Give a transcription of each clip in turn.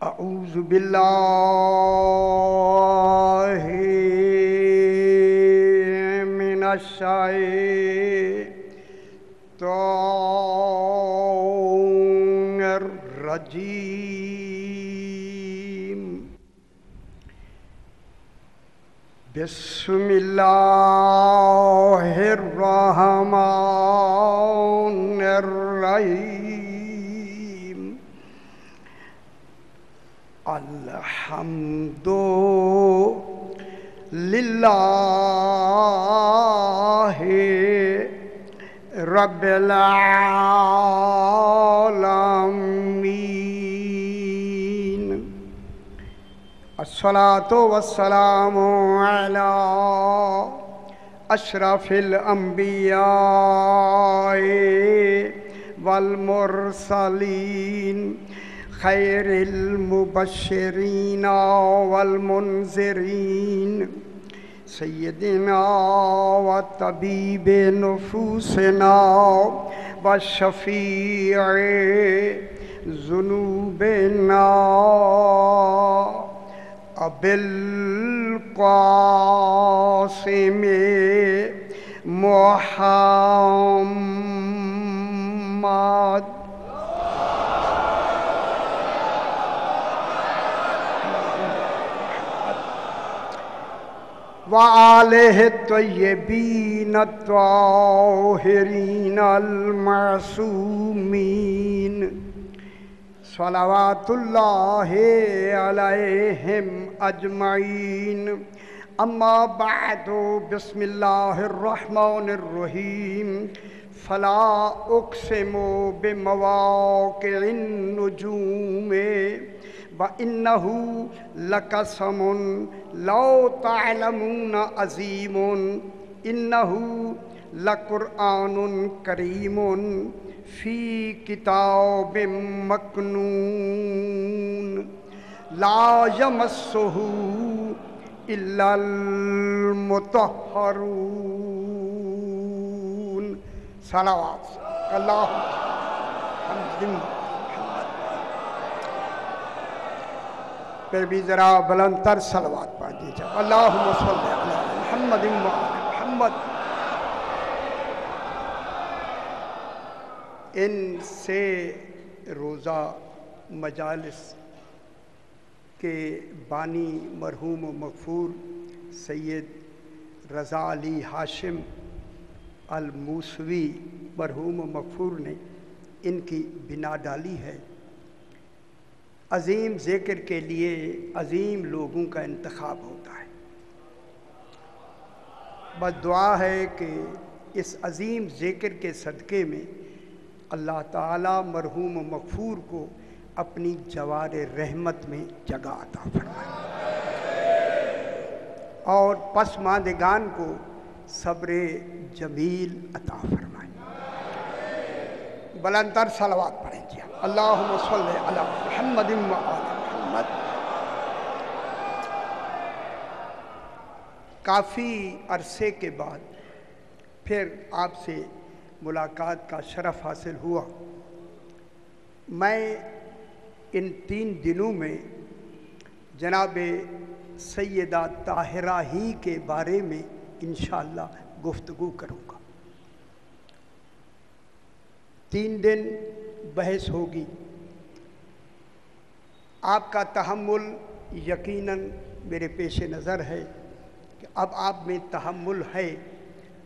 اعوذ باللہ من الشیطان الرجیم بسم اللہ الرحمن الرحیم الحمد للہ رب العالمین الصلاۃ والسلام علی اشرف الانبیاء والمرسلین خیر المبشرین والمنذرین سیدنا و طبیب نفوسنا و شفیع ذنوبنا ابی القاسم محمد وآلہ الطیبین الطاہرین المعصومین صلوات اللہ علیہم اجمعین اما بعد بسم اللہ الرحمن الرحیم فلا اقسم بمواقع النجوم وَإِنَّهُ لَقَسَمٌ لَوْ تَعْلَمُونَ عَظِيمٌ إِنَّهُ لَقُرْآنٌ كَرِيمٌ فِي كِتَابٍ مَّكْنُونٍ لَا يَمَسُّهُ إِلَّا الْمُطَهَّرُونَ صلوات اللہ پھر بھی ذرا بلند تر صلوات پڑھ دیجئے اللہم صلی علی محمد و آل محمد۔ ان سے روزہ مجالس کے بانی مرحوم و مغفور سید رضا علی ہاشم الموسوی مرحوم و مغفور نے ان کی بنا ڈالی ہے۔ عظیم ذکر کے لیے عظیم لوگوں کا انتخاب ہوتا ہے، بس دعا ہے کہ اس عظیم ذکر کے صدقے میں اللہ تعالیٰ مرحوم و مغفور کو اپنی جوار رحمت میں جگہ عطا فرمائے اور پسماندگان کو صبر جمیل عطا فرمائے۔ بلند تر صلوات پڑھیں جی اللہم صلی علی محمد و آل محمد۔ کافی عرصے کے بعد پھر آپ سے ملاقات کا شرف حاصل ہوا۔ میں ان 3 دنوں میں جناب سیدہ طاہرہ ہی کے بارے میں انشاءاللہ گفتگو کروں گا۔ 3 دن بحث ہوگی۔ آپ کا تحمل یقیناً میرے پیش نظر ہے کہ اب آپ میں تحمل ہے،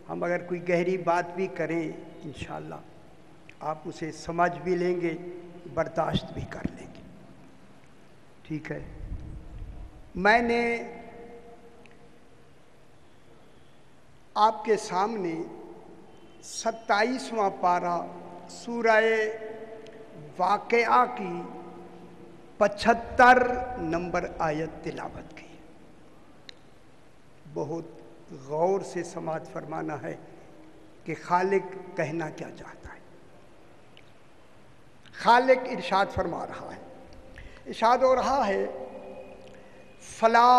ہم اگر کوئی گہری بات بھی کریں انشاءاللہ آپ اسے سمجھ بھی لیں گے، برداشت بھی کر لیں گے، ٹھیک ہے۔ میں نے آپ کے سامنے 27واں پارہ سورہ واقعہ کی 75 نمبر آیت تلاوت کی۔ بہت غور سے سماعت فرمانا ہے کہ خالق کہنا کیا چاہتا ہے۔ خالق ارشاد فرما رہا ہے، ارشاد ہو رہا ہے فلا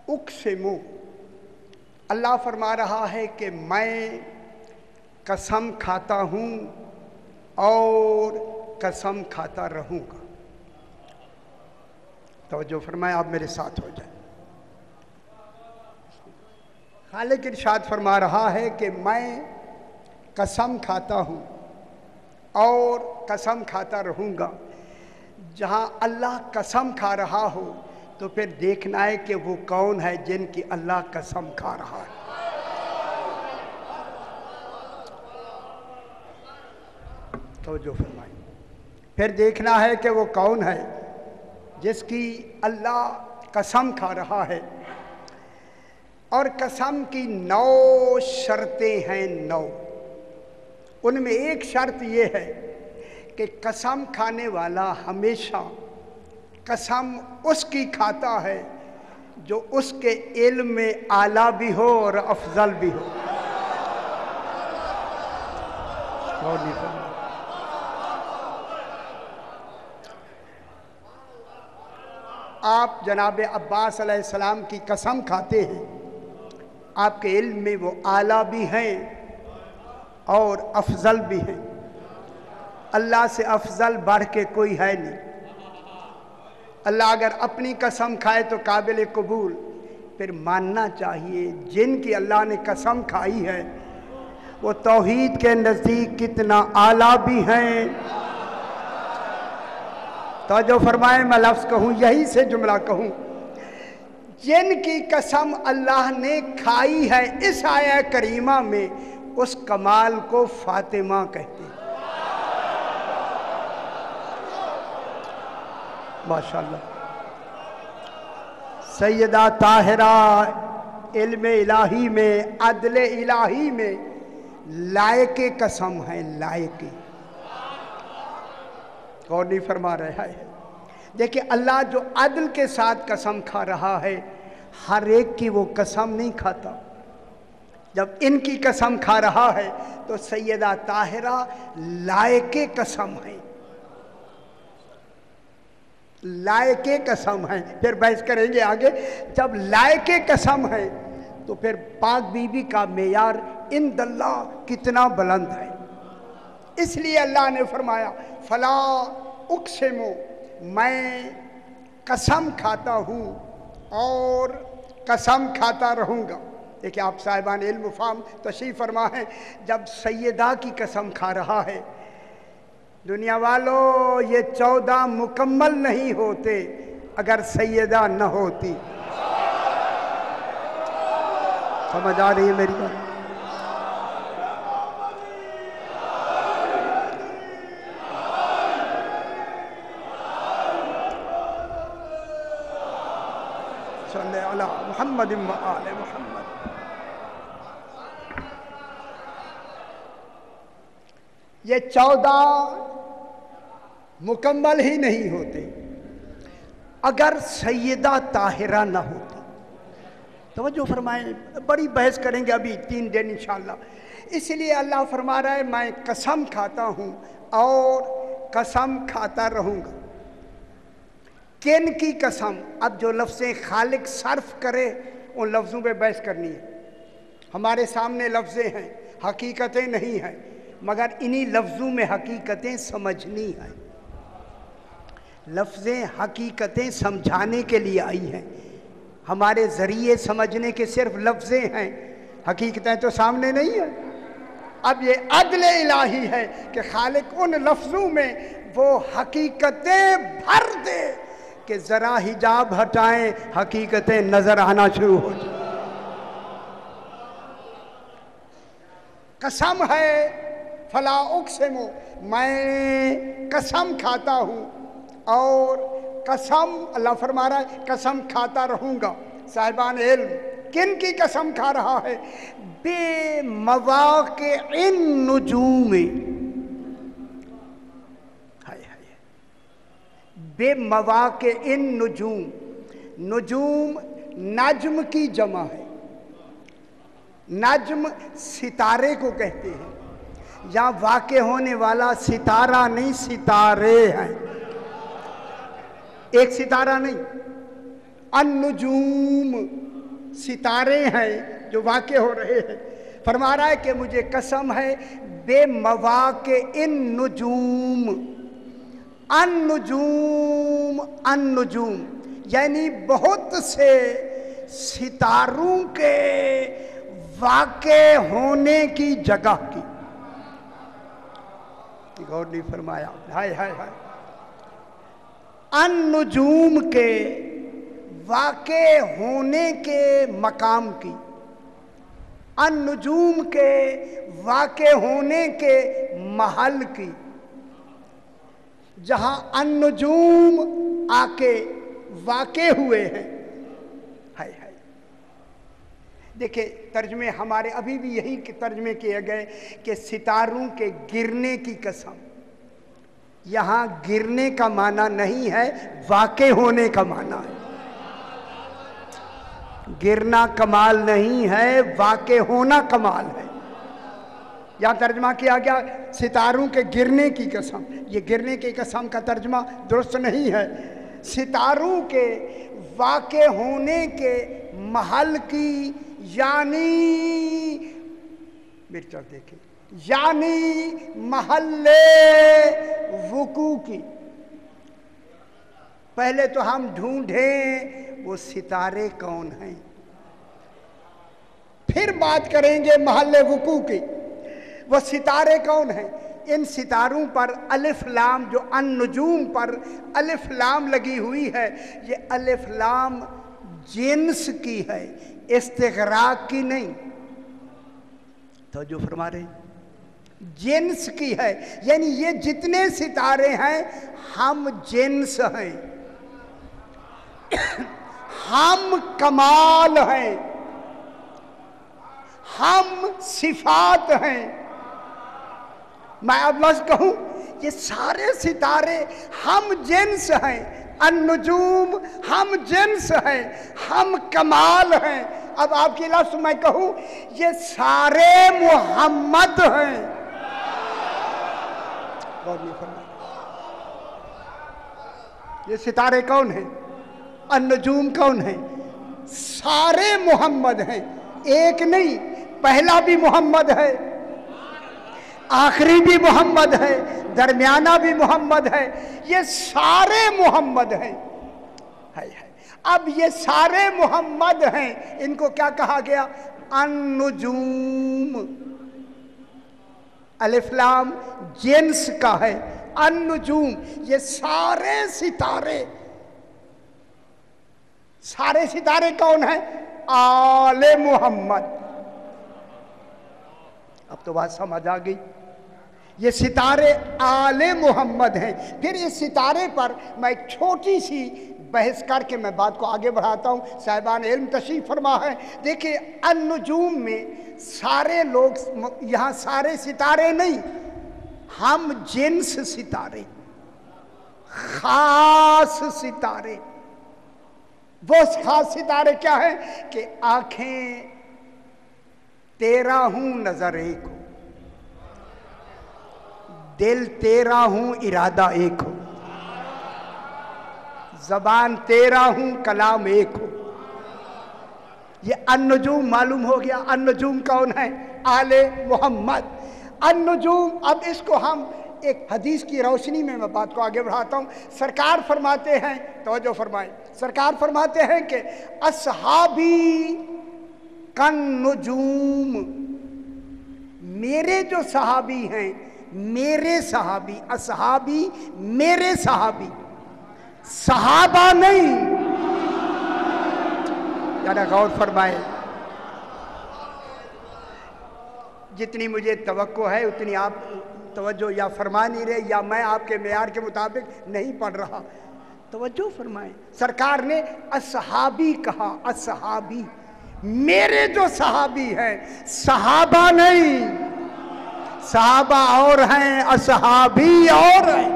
اقسم، اللہ فرما رہا ہے کہ میں قسم کھاتا ہوں اور قسم کھاتا رہوں گا۔ توجہ فرمائیں، آپ میرے ساتھ ہو جائیں۔ خالق ارشاد فرما رہا ہے کہ میں قسم کھاتا ہوں اور قسم کھاتا رہوں گا۔ جہاں اللہ قسم کھا رہا ہو تو پھر دیکھنا ہے کہ وہ کون ہے جن کی اللہ قسم کھا رہا ہے۔ توجہ فرمائیں، پھر دیکھنا ہے کہ وہ کون ہے جس کی اللہ قسم کھا رہا ہے۔ اور قسم کی 9 شرطیں ہیں، 9۔ ان میں ایک شرط یہ ہے کہ قسم کھانے والا ہمیشہ قسم اس کی کھاتا ہے جو اس کے علم میں اعلیٰ بھی ہو اور افضل بھی ہو۔ آپ جناب عباس علیہ السلام کی قسم کھاتے ہیں، آپ کے علم میں وہ اعلیٰ بھی ہیں اور افضل بھی ہیں۔ اللہ سے افضل بڑھ کے کوئی ہے نہیں۔ اللہ اگر اپنی قسم کھائے تو قابل قبول، پھر ماننا چاہیے جن کی اللہ نے قسم کھائی ہے وہ توحید کے نزدیک کتنا اعلیٰ بھی ہیں۔ توجہ فرمائیں، میں لفظ کہوں، یہی سے جملہ کہوں، جن کی قسم اللہ نے کھائی ہے اس آیہ کریمہ میں، اس کمال کو فاطمہ کہتے ہیں۔ ماشاءاللہ، سیدہ طاہرہ علم الہی میں، عدل الہی میں لائق قسم ہے، لائق۔ اور نہیں فرما رہا ہے، دیکھیں اللہ جو عدل کے ساتھ قسم کھا رہا ہے، ہر ایک کی وہ قسم نہیں کھاتا۔ جب ان کی قسم کھا رہا ہے تو سیدہ طاہرہ لائق قسم ہے، لائق قسم ہے۔ پھر بحث کریں گے آگے، جب لائق قسم ہے تو پھر پاک بی بی کا معیار عند اللہ کتنا بلند ہے۔ اس لیے اللہ نے فرمایا فلا اقسم، میں قسم کھاتا ہوں اور قسم کھاتا رہوں گا۔ دیکھیں آپ صاحبان علم و فہم تشریف فرما ہے، جب سیدہ کی قسم کھا رہا ہے، دنیا والو یہ 14 مکمل نہیں ہوتے اگر سیدہ نہ ہوتی۔ سمجھ آ رہی ہے میری بات؟ صلی علی محمد و آل محمد۔ یہ 14 مکمل ہی نہیں ہوتے اگر سیدہ طاہرہ نہ ہوتی۔ توجہ فرمائیں، بڑی بحث کریں گے ابھی 3 دن انشاءاللہ۔ اس لیے اللہ فرما رہا ہے میں قسم کھاتا ہوں اور قسم کھاتا رہوں گا۔ کن کی قسم؟ اب جو لفظیں خالق صرف کرے ان لفظوں پہ بحث کرنی ہے۔ ہمارے سامنے لفظیں ہیں، حقیقتیں نہیں ہیں، مگر انہی لفظوں میں حقیقتیں سمجھنی ہیں۔ لفظیں حقیقتیں سمجھانے کے لیے آئی ہیں، ہمارے ذریعے سمجھنے کے صرف لفظیں ہیں، حقیقتیں تو سامنے نہیں ہیں۔ اب یہ عدل الہی ہے کہ خالق ان لفظوں میں وہ حقیقتیں بھر دے کہ ذرا حجاب ہٹائیں حقیقتیں نظر آنا شروع ہو جائیں۔ قسم ہے فلا اقسم، میں قسم کھاتا ہوں اور قسم اللہ فرما رہا ہے قسم کھاتا رہوں گا۔ صاحبان علم کن کی قسم کھا رہا ہے؟ بے مواقع النجوم، بے مواقع النجوم۔ نجوم نجم کی جمع ہے، نجم ستارے کو کہتے ہیں، یہاں واقع ہونے والا ستارہ نہیں، ستارے ہیں، ایک ستارہ نہیں۔ النجوم ستارے ہیں جو واقع ہو رہے ہیں۔ فرما رہا ہے کہ مجھے قسم ہے بے مواقع النجوم۔ النجوم، النجوم یعنی بہت سے ستاروں کے واقع ہونے کی جگہ کی. غور نہیں فرمایا. ہائے ہائے ہائے. ان نجوم کے واقع ہونے کے مقام کی، ان نجوم کے واقع ہونے کے محل کی، جہاں ان نجوم آ کے واقع ہوئے ہیں. ہائے ہائے. دیکھیں ترجمے ہمارے ابھی بھی یہی ترجمے کیے گئے کہ ستاروں کے گرنے کی قسم. یہاں گرنے کا معنی نہیں ہے، واقع ہونے کا معنی ہے. گرنا کمال نہیں ہے، واقع ہونا کمال ہے. یہاں ترجمہ کیا گیا ستاروں کے گرنے کی قسم. یہ گرنے کی قسم کا ترجمہ درست نہیں ہے. ستاروں کے واقع ہونے کے محل کی، یعنی میری طرف دیکھیں، یعنی محل وقوع کی. پہلے تو ہم ڈھونڈیں وہ ستارے کون ہیں، پھر بات کریں گے محل وقوع کی. وہ ستارے کون ہیں؟ ان ستاروں پر الف لام، جو ان نجوم پر الف لام لگی ہوئی ہے، یہ الف لام جنس کی ہے، استغراق کی نہیں. توجہ فرما رہے ہیں؟ جنس کی ہے. یعنی یہ جتنے ستارے ہیں ہم جنس ہیں، ہم کمال ہیں، ہم صفات ہیں. میں اب لفظ کہوں، یہ سارے ستارے ہم جنس ہیں. النجوم ہم جنس ہیں، ہم کمال ہیں. اب آپ کی لفظ میں کہوں، یہ سارے محمد ہیں. یہ ستارے کون ہیں؟ النجوم کون ہیں؟ سارے محمد ہیں، ایک نہیں. پہلا بھی محمد ہے، آخری بھی محمد ہے، درمیانہ بھی محمد ہے. یہ سارے محمد ہیں. اب یہ سارے محمد ہیں، ان کو کیا کہا گیا؟ النجوم. الف لام جنس کا ہے. النجوم یہ سارے ستارے. سارے ستارے کون ہیں؟ آل محمد. اب تو بات سمجھ آ گئی. یہ ستارے آل محمد ہیں. پھر اس ستارے پر میں ایک چھوٹی سی بحث کر کے میں بات کو آگے بڑھاتا ہوں. صاحبان علم تشریف فرما ہے. دیکھیں النجوم میں سارے لوگ، یہاں سارے ستارے نہیں، ہم جنس ستارے، خاص ستارے. وہ خاص ستارے کیا ہیں کہ آنکھیں 13 ہوں، نظر ایک ہو، دل 13 ہوں، ارادہ ایک ہو، زبان 13 ہوں، کلام ایک ہو. یہ النجوم معلوم ہو گیا. النجوم کون ہے؟ آل محمد. النجوم. اب اس کو ہم ایک حدیث کی روشنی میں بات کو آگے بڑھاتا ہوں. سرکار فرماتے ہیں، توجہ فرمائیں، سرکار فرماتے ہیں کہ اصحابی کن نجوم. میرے جو صحابی ہیں، میرے صحابی، اصحابی میرے صحابی، صحابہ نہیں. ذرا غور فرمائے. جتنی مجھے توقع ہے اتنی آپ توجہ یا فرما نہیں رہے، یا میں آپ کے معیار کے مطابق نہیں پڑھ رہا. توجہ فرمائیں. سرکار نے اصحابی کہا. اصحابی میرے جو صحابی ہیں، صحابہ نہیں. صحابہ اور ہیں، اصحابی اور ہیں.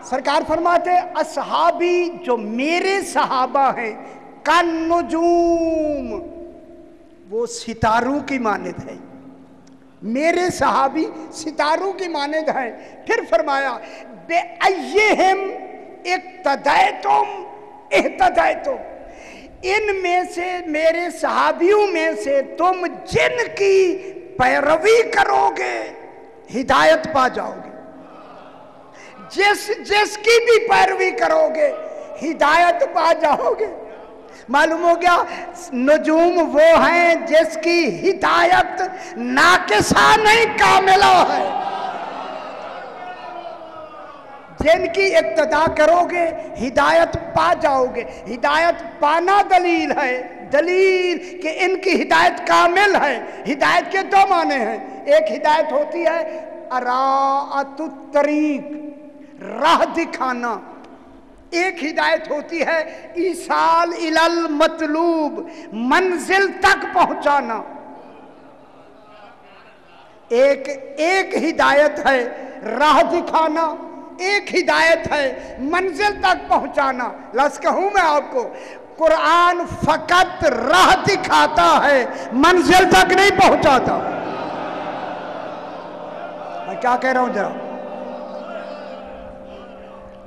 سرکار فرماتے اصحابی جو میرے صحابہ ہیں، کن نجوم، وہ ستاروں کی مانند ہے. میرے صحابی ستاروں کی مانند ہیں. پھر فرمایا بے ایہم اقتدیتم اہتدیتم. ان میں سے، میرے صحابیوں میں سے تم جن کی پیروی کرو گے ہدایت پا جاؤ گے. جس کی بھی پیروی کرو گے ہدایت پا جاؤ گے۔ معلوم ہو گیا نجوم وہ ہیں جس کی ہدایت ناقصہ نہیں کاملہ ہے، جن کی اقتدا کرو گے ہدایت پا جاؤ گے۔ ہدایت پانا دلیل ہے، دلیل کہ ان کی ہدایت کامل ہے۔ ہدایت کے دو معنی ہیں، ایک ہدایت ہوتی ہے اراءۃ الطریق، راہ دکھانا، ایک ہدایت ہوتی ہے ایصال الی المطلوب، منزل تک پہنچانا۔ ایک ہدایت ہے راہ دکھانا، ایک ہدایت ہے منزل تک پہنچانا۔ لفظ کہوں میں آپ کو، قرآن فقط راہ دکھاتا ہے، منزل تک نہیں پہنچاتا۔ میں کیا کہہ رہا ہوں ذرا؟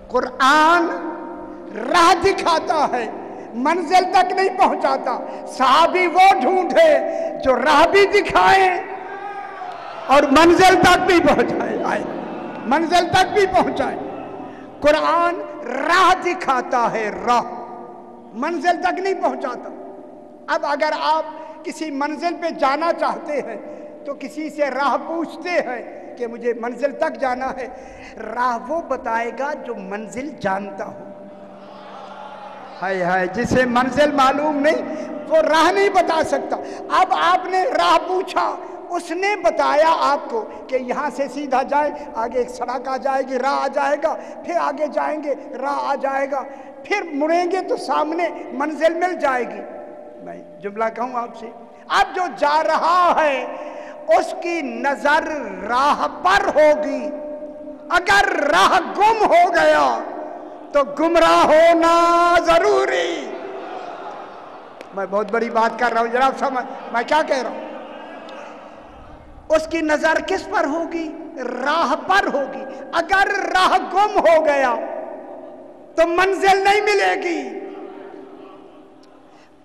قرآن راہ دکھاتا ہے، منزل تک نہیں پہنچاتا۔ صحابی وہ ڈھونڈے جو راہ بھی دکھائیں اور منزل تک بھی پہنچائے، منزل تک بھی پہنچائے۔ قرآن راہ دکھاتا ہے، راہ، منزل تک نہیں پہنچاتا۔ اب اگر آپ کسی منزل پہ جانا چاہتے ہیں تو کسی سے راہ پوچھتے ہیں کہ مجھے منزل تک جانا ہے، راہ وہ بتائے گا جو منزل جانتا ہو۔ ہائے ہائے، جسے منزل معلوم نہیں وہ راہ نہیں بتا سکتا۔ اب آپ نے راہ پوچھا، اس نے بتایا آپ کو کہ یہاں سے سیدھا جائیں، آگے ایک سڑک آ جائے گی، راہ آ جائے گا، پھر آگے جائیں گے راہ آ جائے گا، پھر مڑیں گے تو سامنے منزل مل جائے گی۔ میں جملہ کہوں آپ سے، اب جو جا رہا ہے اس کی نظر راہ پر ہوگی۔ اگر راہ گم ہو گیا تو گمراہ ہونا ضروری۔ میں بہت بڑی بات کر رہا ہوں، جناب سمجھ میں کیا کہہ رہا ہوں۔ اس کی نظر کس پر ہوگی؟ راہ پر ہوگی۔ اگر راہ گم ہو گیا تو منزل نہیں ملے گی۔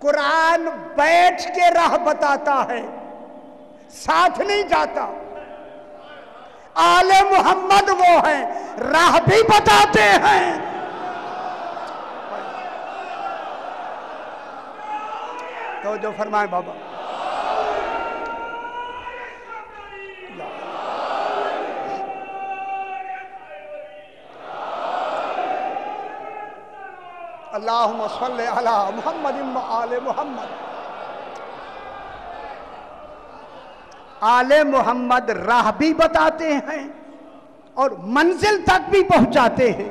قرآن بیٹھ کے راہ بتاتا ہے، ساتھ نہیں جاتا۔ آل محمد وہ ہیں راہ بھی بتاتے ہیں۔ تو جو فرمائے بابا، اللہم صلی علی محمد و آل محمد۔ آل محمد راہ بھی بتاتے ہیں اور منزل تک بھی پہنچاتے ہیں،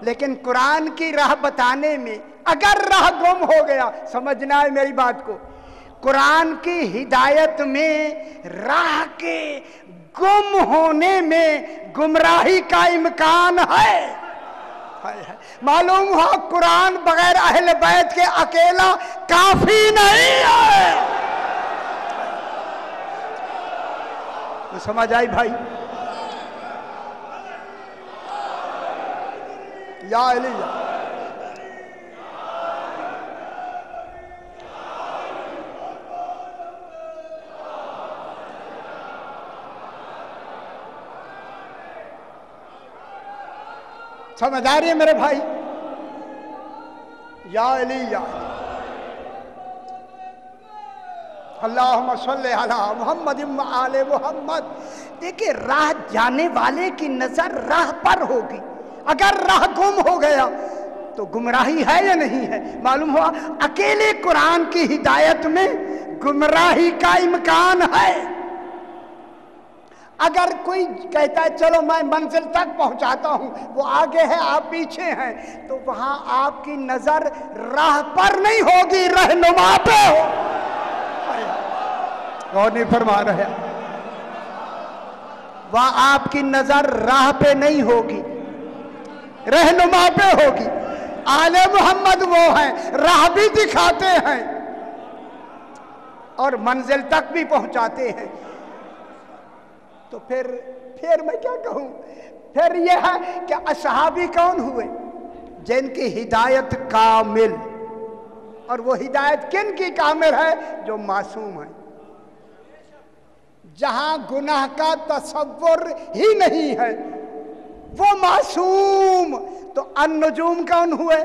لیکن قرآن کی راہ بتانے میں اگر راہ گم ہو گیا، سمجھنا ہے میری بات کو، قرآن کی ہدایت میں راہ کے گم ہونے میں گمراہی کا امکان ہے۔ معلوم ہوا قرآن بغیر اہل بیت کے اکیلا کافی نہیں ہے۔ تو سمجھ آئی بھائی؟ یا علی یا سمجھ آ رہی ہے میرے بھائی؟ یا علی یا علی، اللہم صلی علی محمد و آل محمد۔ دیکھیں راہ جانے والے کی نظر راہ پر ہوگی۔ اگر راہ گم ہو گیا تو گمراہی ہے یا نہیں ہے؟ معلوم ہوا اکیلے قرآن کی ہدایت میں گمراہی کا امکان ہے۔ اگر کوئی کہتا ہے چلو میں منزل تک پہنچاتا ہوں، وہ آگے ہے آپ پیچھے ہیں، تو وہاں آپ کی نظر راہ پر نہیں ہوگی، رہنما پہ ہو۔ اور نہیں فرما رہے، وہاں آپ کی نظر راہ پہ نہیں ہوگی، رہنما پہ ہوگی۔ آل محمد وہ ہیں راہ بھی دکھاتے ہیں اور منزل تک بھی پہنچاتے ہیں۔ تو پھر میں کیا کہوں؟ پھر یہ ہے کہ اصحابی کون ہوئے؟ جن کی ہدایت کامل، اور وہ ہدایت کن کی کامل ہے؟ جو معصوم ہیں، جہاں گناہ کا تصور ہی نہیں ہے، وہ معصوم۔ تو النجوم کون ہوئے؟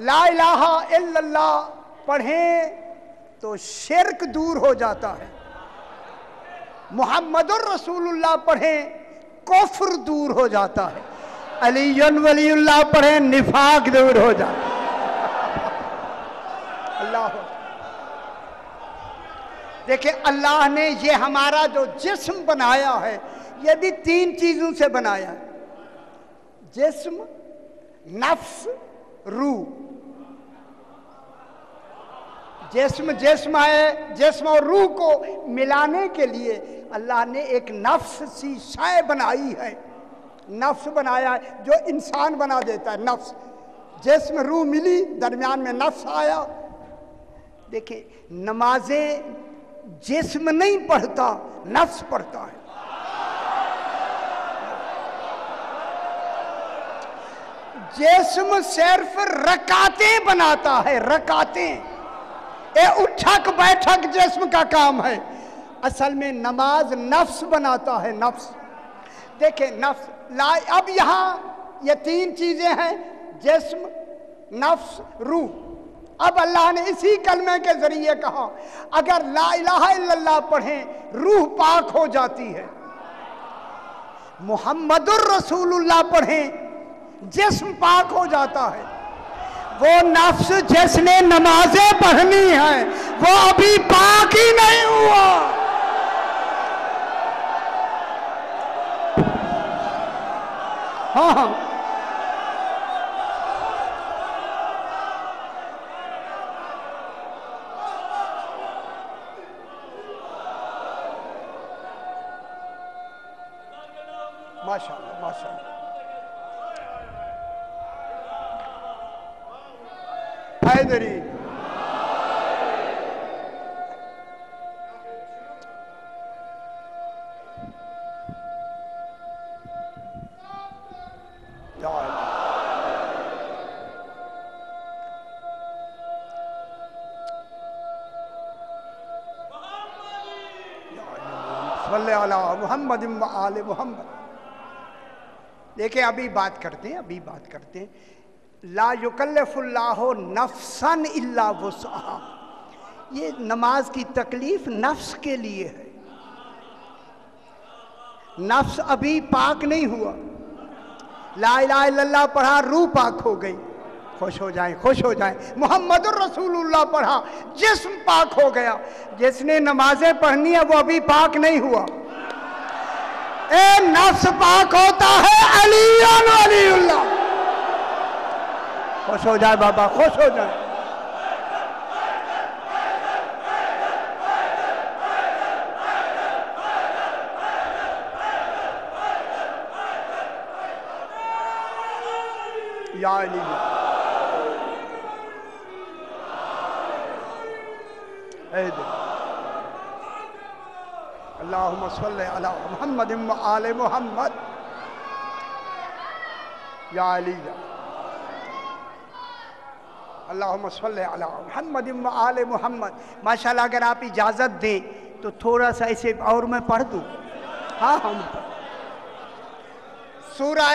لا الہ الا اللہ پڑھیں تو شرک دور ہو جاتا ہے، محمد الرسول اللہ پڑھیں کفر دور ہو جاتا ہے، علی ولی اللہ پڑھیں نفاق دور ہو جاتا ہے۔ اللہ دیکھیں، اللہ نے یہ ہمارا جو جسم بنایا ہے یہ بھی 3 چیزوں سے بنایا ہے، جسم، نفس، روح۔ جسم ہے، جسم اور روح کو ملانے کے لیے اللہ نے ایک نفس سی شے بنائی ہے، نفس بنایا ہے جو انسان بنا دیتا ہے، نفس۔ جسم روح ملی، درمیان میں نفس آیا۔ دیکھیں، نمازیں جسم نہیں پڑھتا، نفس پڑھتا ہے۔ جسم صرف رکعتیں بناتا ہے، رکعتیں، اے اٹھک بیٹھک جسم کا کام ہے۔ اصل میں نماز نفس بناتا ہے، نفس۔ دیکھیں نفس، اب یہاں یہ 3 چیزیں ہیں، جسم، نفس، روح۔ اب اللہ نے اسی کلمے کے ذریعے کہا اگر لا الہ الا اللہ پڑھیں روح پاک ہو جاتی ہے، محمد الرسول اللہ پڑھیں جسم پاک ہو جاتا ہے۔ وہ نفس جس نے نمازیں پڑھنی ہیں وہ ابھی پاک ہی نہیں ہوا۔ ہاں ماشاءاللہ ماشاءاللہ۔ حیدری صلی علی محمد و آل محمد۔ دیکھیں ابھی بات کرتے ہیں لا یکلف اللہ نفسا الا وسعہا۔ یہ نماز کی تکلیف نفس کے لیے ہے، نفس ابھی پاک نہیں ہوا۔ لا الہ الا اللہ پڑھا روح پاک ہو گئی، خوش ہو جائیں خوش ہو جائیں۔ محمد الرسول اللہ پڑھا جسم پاک ہو گیا۔ جس نے نمازیں پڑھنی ہے وہ ابھی پاک نہیں ہوا۔ اے نفس پاک ہوتا ہے علی ولی اللہ۔ خوش ہو جائے بابا، خوش ہو جائے۔ یا علی اللہم صلی علی محمد و آل محمد۔ یا علی اللہم صلی علی محمد و آل محمد۔ ماشاءاللہ اگر آپ اجازت دیں تو تھوڑا سا اسے اور میں پڑھ دوں۔ ہاں ہم سورہ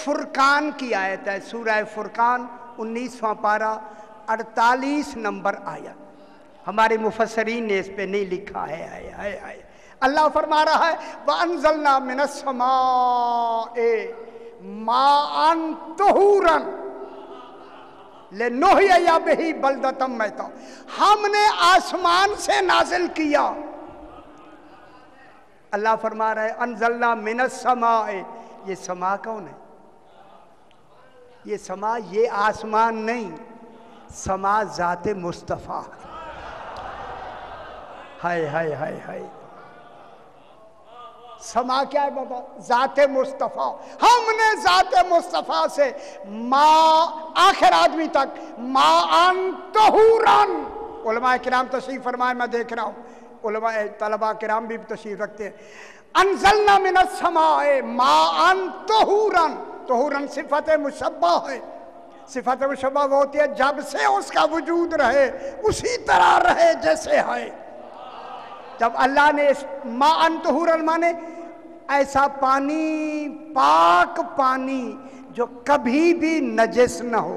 فرقان کی آیت ہے، سورہ فرقان 19واں پارہ 48 نمبر آیت۔ ہمارے مفسرین نے اس پہ نہیں لکھا ہے۔ اللہ فرما رہا ہے وَأَنزَلْنَا مِنَ السَّمَاءِ مَاءً طَهُورًا لِنُحْيِیَ بِهِ بَلْدَةً مَیْتًا۔ ہم نے آسمان سے نازل کیا۔ اللہ فرما رہا ہے انزلنا من السماء۔ یہ سما کون ہے؟ یہ سما یہ آسمان نہیں، سما ذات مصطفیٰ۔ ہائے ہائے ہائے ہائے، سما کیا ہے بابا؟ ذات مصطفیٰ۔ ہم نے ذات مصطفیٰ سے آخر آدمی تک ماءً طہوراً۔ علماء کرام تشریف فرمائے، میں دیکھ رہا ہوں علماء طلباء کرام بھی تشریف رکھتے ہیں۔ انزلنا من السماء ماءً طہوراً۔ طہوراً صفت مشبہ ہے۔ صفت مشبہ وہ ہوتی ہے جب سے اس کا وجود رہے اسی طرح رہے جیسے ہے۔ جب اللہ نے ماءً طہوراً مانے ایسا پانی، پاک پانی جو کبھی بھی نجس نہ ہو۔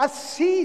80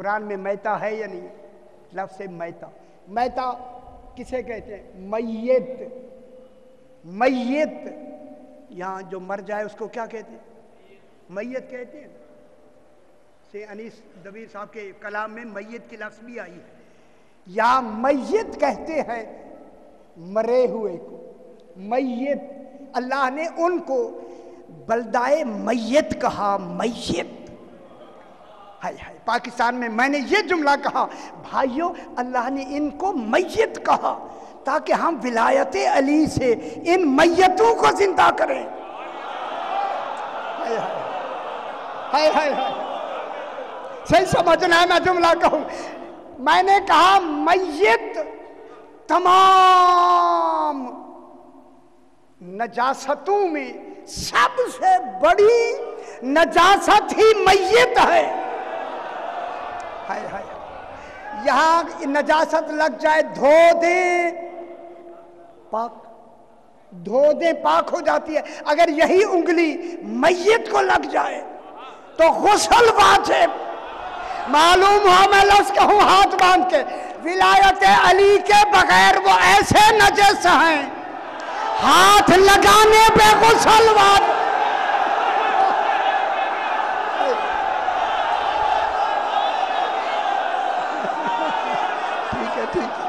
قرآن میں میتا ہے یا نہیں؟ لفظ میتا، میتا کسے کہتے ہیں؟ میت، میت یہاں جو مر جائے اس کو کیا کہتے ہیں؟ میت کہتے ہیں۔ سے انیس دبیر صاحب کے کلام میں میت کی لفظ بھی آئی ہے، یا میت کہتے ہیں مرے ہوئے کو، میت۔ اللہ نے ان کو بلدائے میت کہا، میت۔ ہائے ہائے، پاکستان میں نے یہ جملہ کہا، بھائیو اللہ نے ان کو میت کہا تاکہ ہم ولایت علی سے ان میتوں کو زندہ کریں۔ ہائے ہائے ہائے ہائے، صحیح سمجھنا ہے میں جملہ کہوں، میں نے کہا میت تمام نجاستوں میں سب سے بڑی نجاست ہی میت ہے۔ ہائے ہائے، یہاں نجاست لگ جائے دھو دیں پاک، دھو دیں پاک ہو جاتی ہے، اگر یہی انگلی میت کو لگ جائے تو غسل واجب۔ معلوم ہو میں لفظ کہوں ہاتھ باندھ کے، ولایت علی کے بغیر وہ ایسے نجس ہیں ہاتھ لگانے پہ غسل واجب۔ ٹھیک ہے ٹھیک ہے،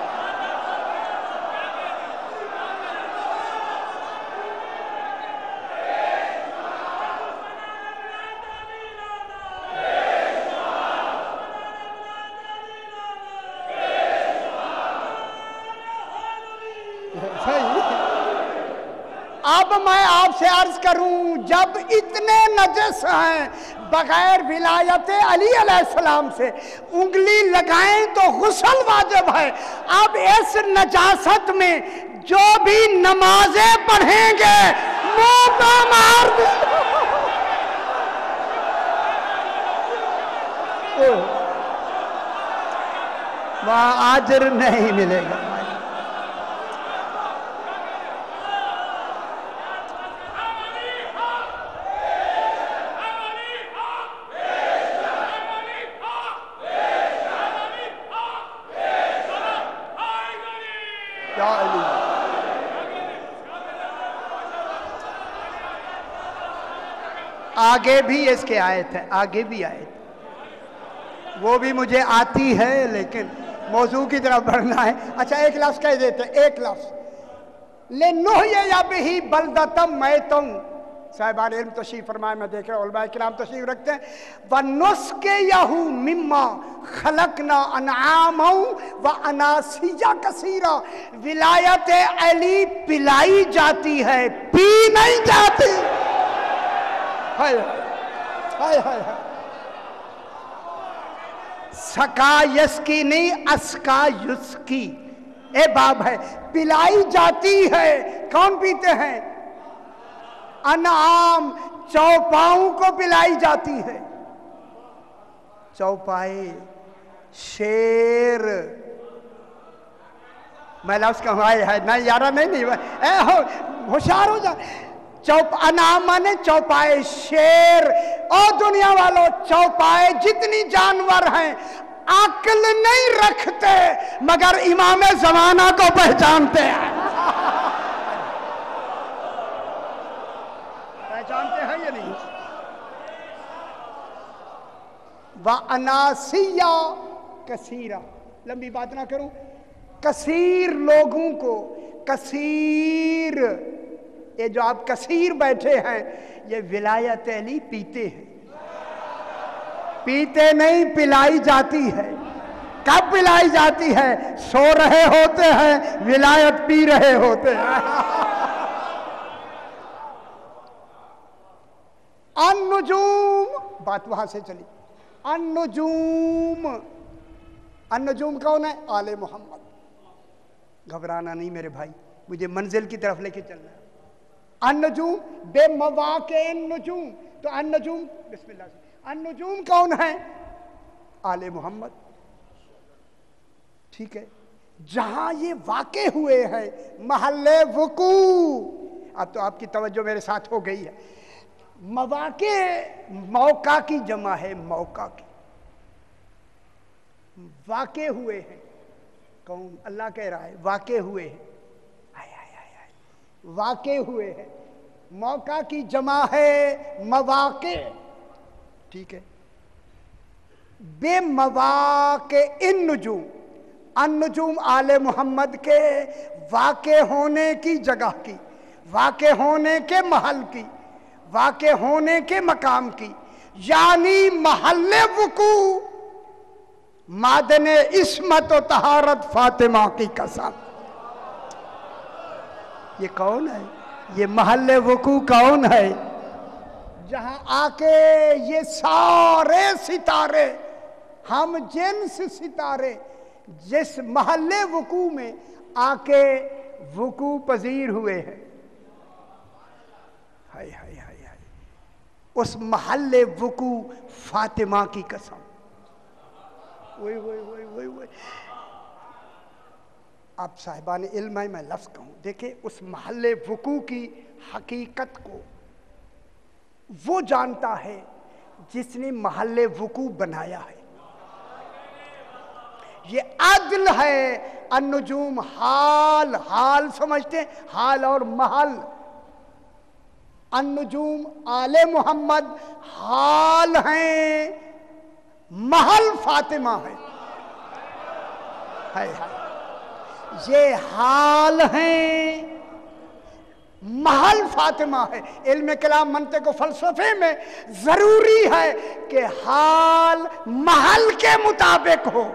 اب میں آپ سے عرض کروں، جب اتنے نجس ہیں بغیر ولایت علی علیہ السلام سے انگلی لگائیں تو غسل واجب ہے، اب اس نجاست میں جو بھی نمازیں پڑھیں گے منہ پہ مار دیں۔ وہاں اجر نہیں ملے گا۔ آگے بھی اس کے آیت ہے، آگے بھی آیت، وہ بھی مجھے آتی ہے لیکن موضوع کی طرف بڑھنا ہے۔ اچھا ایک لفظ کہہ دیتے ہیں، ایک لفظ لِنُحْيِيَ بِهِ بَلْدَةً مَيْتًا، صاحبان علم تشریف فرمائے، میں دیکھ رہا ہوں علماء کرام تشریف رکھتے ہیں، وَنُسْقِيَهُ مِمَّا خَلَقْنَا أَنْعَامًا وَأَنَاسِيَّ كَثِيرًا، ولایت علی پلائی جاتی ہے، پی نہیں جاتی۔ ہائے ہائے ہائے، سکا یس کی نہیں، اسکا یس کی، اے باب ہے، پلائی جاتی ہے، کون پیتے ہیں؟ انعام، چوپاؤں کو پلائی جاتی ہے، چوپائے، شیر، میں لفظ کہوں آئے ہے، نہیں یارہ نہیں، اے ہوشیار ہو جا، انعام نے چوپائے، شیر، اور دنیا والوں چوپائے جتنی جانور ہیں عقل نہیں رکھتے مگر امام زمانہ کو پہچانتے ہیں۔ پہچانتے ہیں یا نہیں؟ وَأَنَاسِيَّ كَثِيرًا، لمبی بات نہ کروں، کثیر لوگوں کو، کثیر، یہ جو آپ کثیر بیٹھے ہیں یہ ولایت علی پیتے ہیں، پیتے نہیں، پلائی جاتی ہے۔ کب پلائی جاتی ہے؟ سو رہے ہوتے ہیں، ولایت پی رہے ہوتے ہیں۔ النجوم، بات وہاں سے چلی، النجوم، النجوم کون ہے؟ آل محمد۔ گھبرانا نہیں میرے بھائی، مجھے منزل کی طرف لے کے چلنا ہے۔ النجوم بے مواقع النجوم، تو النجوم، بسم اللہ سے، النجوم کون ہے؟ آل محمد، ٹھیک ہے، جہاں یہ واقع ہوئے ہیں محل وقوع، اب تو آپ کی توجہ میرے ساتھ ہو گئی ہے، مواقع موقع کی جمع ہے، موقع کی، واقع ہوئے ہیں. کون؟ اللہ کہہ رہا ہے واقع ہوئے ہیں. واقع ہوئے ہیں. موقع کی جمع ہے مواقع. ٹھیک ہے. بے مواقع النجوم، النجوم آل محمد کے واقع ہونے کی جگہ کی، واقع ہونے کے محل کی، واقع ہونے کے مقام کی، یعنی محل وقوع معدن عصمت و طہارت فاطمہ کی قسم. یہ کون ہے؟ یہ محل وقوع کون ہے؟ جہاں آ کے یہ سارے ستارے، ہم جنس ستارے، جس محل وقوع میں آ کے وقوع پذیر ہوئے ہیں. ہائے ہائے ہائے ہائے، اس محل وقوع فاطمہ کی قسم. وہی وہی وہی وہی وہی. آپ صاحبان علم ہے، میں لفظ کہوں، دیکھیں اس محل وقوع کی حقیقت کو وہ جانتا ہے جس نے محل وقوع بنایا ہے. یہ عدل ہے. النجوم حال، حال سمجھتے ہیں، حال اور محل. النجوم آل محمد حال ہیں، محل فاطمہ ہے. یہ حال ہیں، محل فاطمہ ہے. علم کلام، منطق و فلسفے میں ضروری ہے کہ حال محل کے مطابق ہو.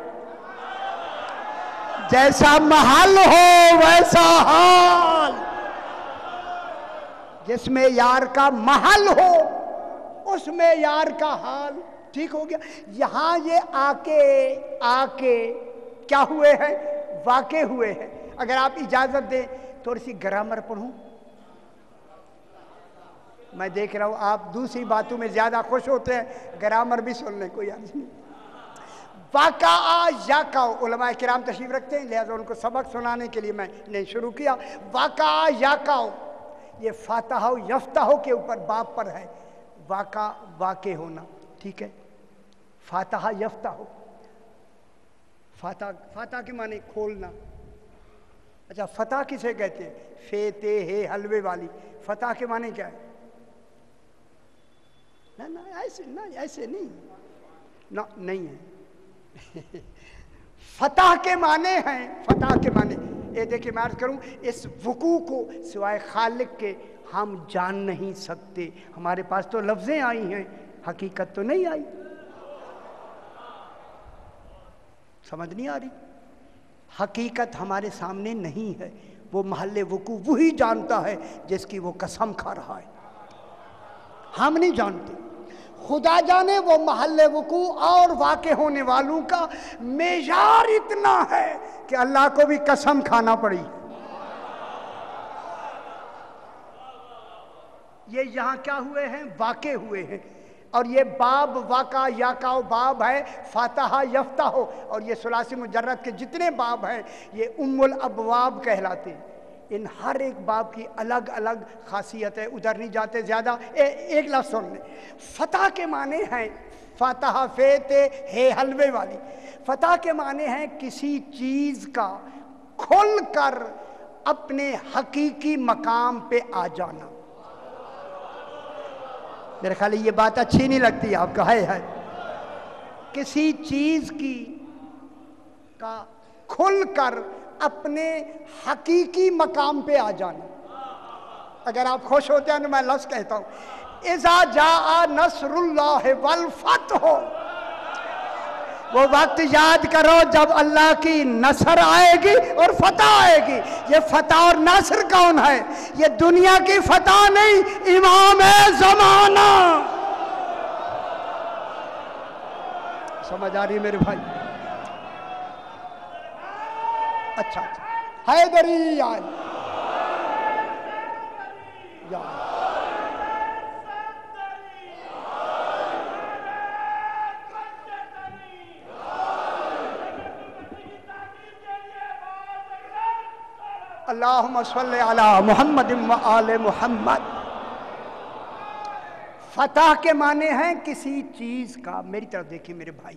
جیسا محل ہو ویسا حال. جس میں یار کا محل ہو اس میں یار کا حال. ٹھیک ہو گیا. یہاں یہ آ کے کیا ہوئے ہیں؟ واقع ہوئے ہیں. اگر آپ اجازت دیں تھوڑی سی گرامر پڑھوں. میں دیکھ رہا ہوں آپ دوسری باتوں میں زیادہ خوش ہوتے ہیں، گرامر بھی سن لیں، کوئی عرض نہیں. واقعہ یقع، علماء کرام تشریف رکھتے ہیں لہذا ان کو سبق سنانے کے لیے میں نے شروع کیا. واقعہ یقع، یہ فاتحہ و یفتح کے اوپر باب پر ہے. واقع واقع ہونا. ٹھیک ہے. فاتحہ یفتح، فاتح کے معنی کھولنا. اچھا فتح کسے کہتے ہیں؟ فے تے ہے حلوے والی. فتح کے معنی کیا ہے؟ نہ ایسے نہیں ہے. فتح کے معنی ہیں، فتح کے معنی. یہ دیکھیں میں عرض کروں، اس وقوع کو سوائے خالق کے ہم جان نہیں سکتے. ہمارے پاس تو لفظیں آئی ہیں، حقیقت تو نہیں آئی. سمجھ نہیں آ رہی؟ حقیقت ہمارے سامنے نہیں ہے. وہ محل وقوع وہی جانتا ہے جس کی وہ قسم کھا رہا ہے. ہم نہیں جانتے. خدا جانے وہ محل وقوع اور واقع ہونے والوں کا معیار اتنا ہے کہ اللہ کو بھی قسم کھانا پڑی. یہ یہاں کیا ہوئے ہیں؟ واقع ہوئے ہیں. اور یہ باب واقع یقع باب ہے فاتحہ یفتح. اور یہ ثلاثی مجرد کے جتنے باب ہیں یہ ام الابواب کہلاتے ہیں. ان ہر ایک باب کی الگ الگ خاصیت ہے. ادھر نہیں جاتے زیادہ. ایک لفظ سن لیں. فتح کے معنی ہیں، فاتحہ فیتے ہے حلوے والی. فتح کے معنی ہیں کسی چیز کا کھل کر اپنے حقیقی مقام پہ آ جانا. میرے خیال یہ بات اچھی نہیں لگتی آپ کو. ہے کسی چیز کا کھل کر اپنے حقیقی مقام پہ آ جانا. اگر آپ خوش ہوتے ہیں تو میں لفظ کہتا ہوں، اذا جاء نصر اللہ والفتح. وہ وقت یاد کرو جب اللہ کی نصر آئے گی اور فتح آئے گی. یہ فتح اور نصر کون ہے؟ یہ دنیا کی فتح نہیں، امام زمانہ. سمجھ آ رہی میرے بھائی؟ اچھا حیدری آئے یا اللہم صلی علی محمد و آل محمد. فتح کے معنی ہیں کسی چیز کا، میری طرف دیکھیں میرے بھائی،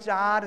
4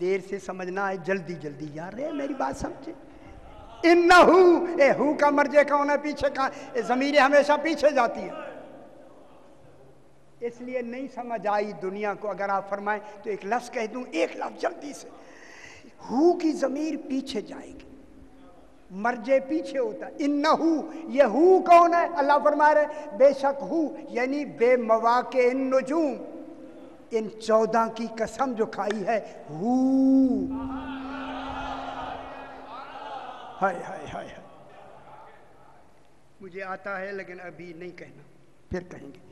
دیر سے سمجھنا ہے، جلدی جلدی یار رہے میری بات سمجھے. انہو، اے ہو کا مرجع کون ہے؟ پیچھے کا ضمیر ہمیشہ پیچھے جاتی ہے، اس لیے نہیں سمجھ آئی دنیا کو. اگر آپ فرمائیں تو ایک لفظ کہہ دوں، ایک لفظ جلدی سے. ہو کی ضمیر پیچھے جائے گی، مرجع پیچھے ہوتا ہے. انہو، یہ ہو کون ہے؟ اللہ فرما رہے بے شک ہو یعنی بے مواقع النجوم، ان 14 کی قسم جو کھائی ہے ہو. ہائے ہائے ہائے ہائے، مجھے آتا ہے لیکن ابھی نہیں کہنا، پھر کہیں گے.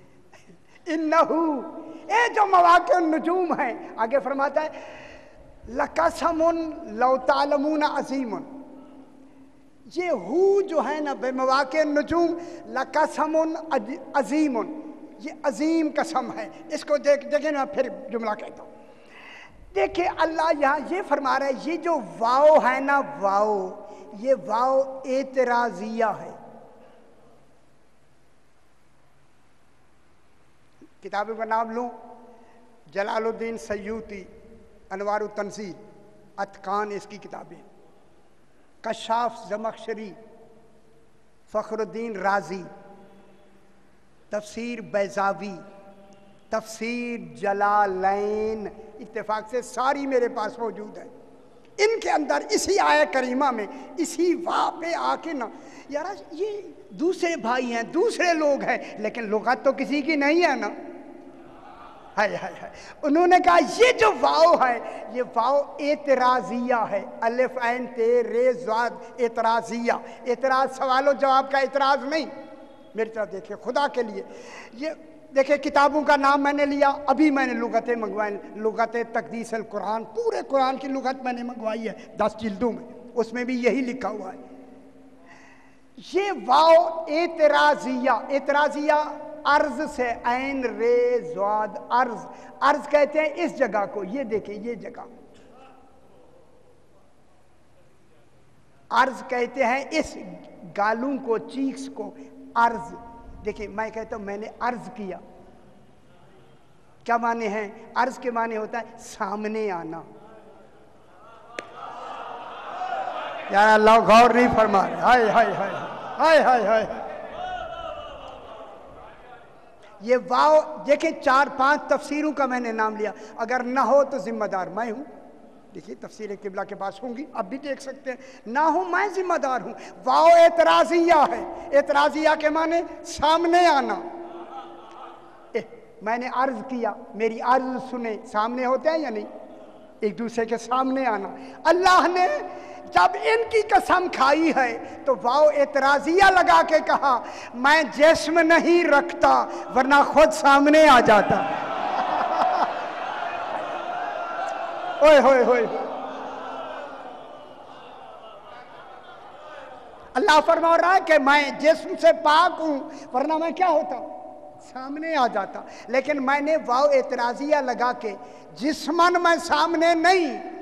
انہو، اے جو مواقع النجوم ہیں. آگے فرماتا ہے لقسم لو تعلمون عظیم. یہ ہو جو ہے نا بے مواقع النجوم، لقسم عظیم، یہ عظیم قسم ہے. اس کو دیکھیں نا، پھر جملہ کہتا ہوں. دیکھیں اللہ یہاں یہ فرما رہا ہے، یہ جو واو ہے نا، واو، یہ واو اعتراضیہ ہے. کتابوں کا نام لوں، جلال الدین سیوطی، انوار التنزیل، اتقان اس کی کتابیں، کشاف زمخشری، فخر الدین رازی، تفسیر بیضاوی، تفسیر جلالین، اتفاق سے ساری میرے پاس موجود ہے. ان کے اندر اسی آیہ کریمہ میں اسی واو پہ آ کے نا، یار یہ دوسرے بھائی ہیں، دوسرے لوگ ہیں، لیکن لغت تو کسی کی نہیں ہے نا. ہائے ہائے ہائے، انہوں نے کہا یہ جو واو ہے یہ واو اعتراضیہ ہے. الف عین تے رے زاد، اعتراضیہ. اعتراض سوال و جواب کا اعتراض نہیں. میری طرف دیکھیں خدا کے لیے، یہ دیکھیں کتابوں کا نام میں نے لیا، ابھی میں نے لغتیں منگوائی. لغت تقدیس القرآن، پورے قرآن کی لغت میں نے منگوائی ہے 10 جلدوں میں، اس میں بھی یہی لکھا ہوا ہے. یہ واو اعتراضیہ، اعتراضیہ عرض سے عین رے زواد، عرض، عرض کہتے ہیں اس جگہ کو. یہ دیکھیں یہ جگہ عرض کہتے ہیں، اس گالوں کو، چیکس کو عرض. دیکھیں میں کہتا ہوں میں نے عرض کیا، کیا معنی ہے؟ عرض کے معنی ہوتا ہے سامنے آنا. یار اللہ غور نہیں فرما رہے. ہائے ہائے ہائے ہائے ہائے ہائے. یہ واو دیکھیں 4-5 تفسیروں کا میں نے نام لیا، اگر نہ ہو تو ذمہ دار میں ہوں. دیکھیے تفسیر قبلہ کے پاس ہوں گی، اب بھی دیکھ سکتے ہیں. نہ ہوں میں ذمہ دار ہوں. واو اعتراضیہ ہے، اعتراضیہ کے معنی سامنے آنا. میں نے عرض کیا، میری عرض سنے، سامنے ہوتے ہیں یا نہیں؟ ایک دوسرے کے سامنے آنا. اللہ نے جب ان کی قسم کھائی ہے تو واو اعتراضیہ لگا کے کہا میں جسم نہیں رکھتا ورنہ خود سامنے آ جاتا. اوئے ہوئے ہوئے. اللہ فرما رہا ہے کہ میں جسم سے پاک ہوں ورنہ میں کیا ہوتا؟ سامنے آ جاتا. لیکن میں نے واو اعتراضیہ لگا کے جسمن میں سامنے نہیں،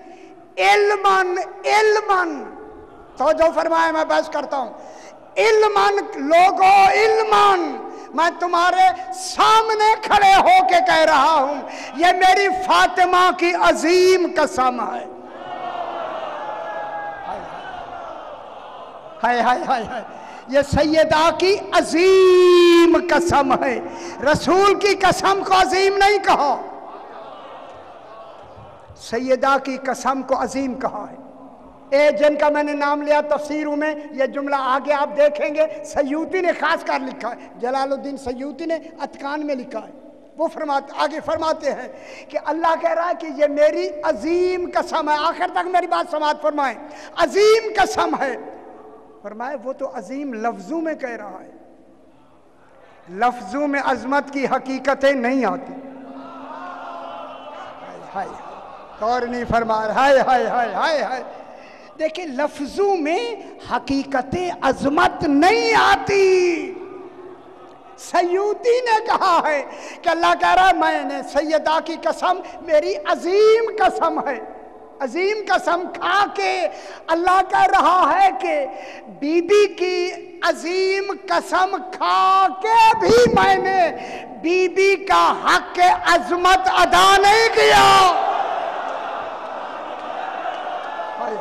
علمن، علمن توجہ فرمائے، میں بحث کرتا ہوں. علمن لوگو، علمن میں تمہارے سامنے کھڑے ہو کے کہہ رہا ہوں یہ میری فاطمہ کی عظیم قسم ہے. ہائے ہائے ہائے ہائے، یہ سیدہ کی عظیم قسم ہے. رسول کی قسم کو عظیم نہیں کہا، سیدہ کی قسم کو عظیم کہا ہے. اے جن کا میں نے نام لیا تفسیروں میں، یہ جملہ آگے آپ دیکھیں گے سیوطی نے خاص کر لکھا ہے، جلال الدین سیوطی نے اتقان میں لکھا ہے. وہ آگے فرماتے ہیں کہ اللہ کہہ رہا ہے کہ یہ میری عظیم قسم ہے. آخر تک میری بات سماعت فرمائیں. عظیم قسم ہے. فرمائے وہ تو عظیم لفظوں میں کہہ رہا ہے، لفظوں میں عظمت کی حقیقتیں نہیں آتی. ہائے غور نہیں فرما رہا. ہائے ہائے ہائے ہائے ہائے. دیکھیں لفظوں میں حقیقت عظمت نہیں آتی. سیوطی نے کہا ہے کہ اللہ کہہ رہا ہے میں نے سیدہ کی قسم میری عظیم قسم ہے. عظیم قسم کھا کے اللہ کہہ رہا ہے کہ بی بی کی عظیم قسم کھا کے بھی میں نے بی بی کا حق عظمت ادا نہیں کیا.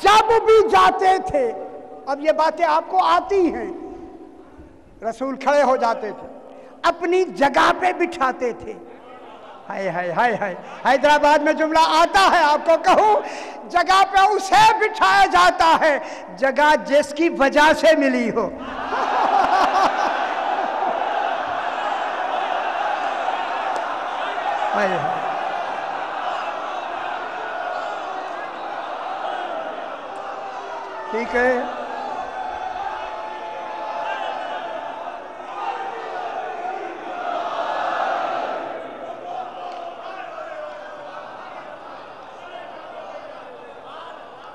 جب بھی جاتے تھے، اب یہ باتیں آپ کو آتی ہیں، رسول کھڑے ہو جاتے تھے، اپنی جگہ پہ بٹھاتے تھے. ہائے ہائے ہائے ہائے، حیدرآباد میں جملہ آتا ہے، آپ کو کہوں، جگہ پہ اسے بٹھایا جاتا ہے جگہ جس کی وجہ سے ملی ہو. ہائے ہائے، ٹھیک ہے.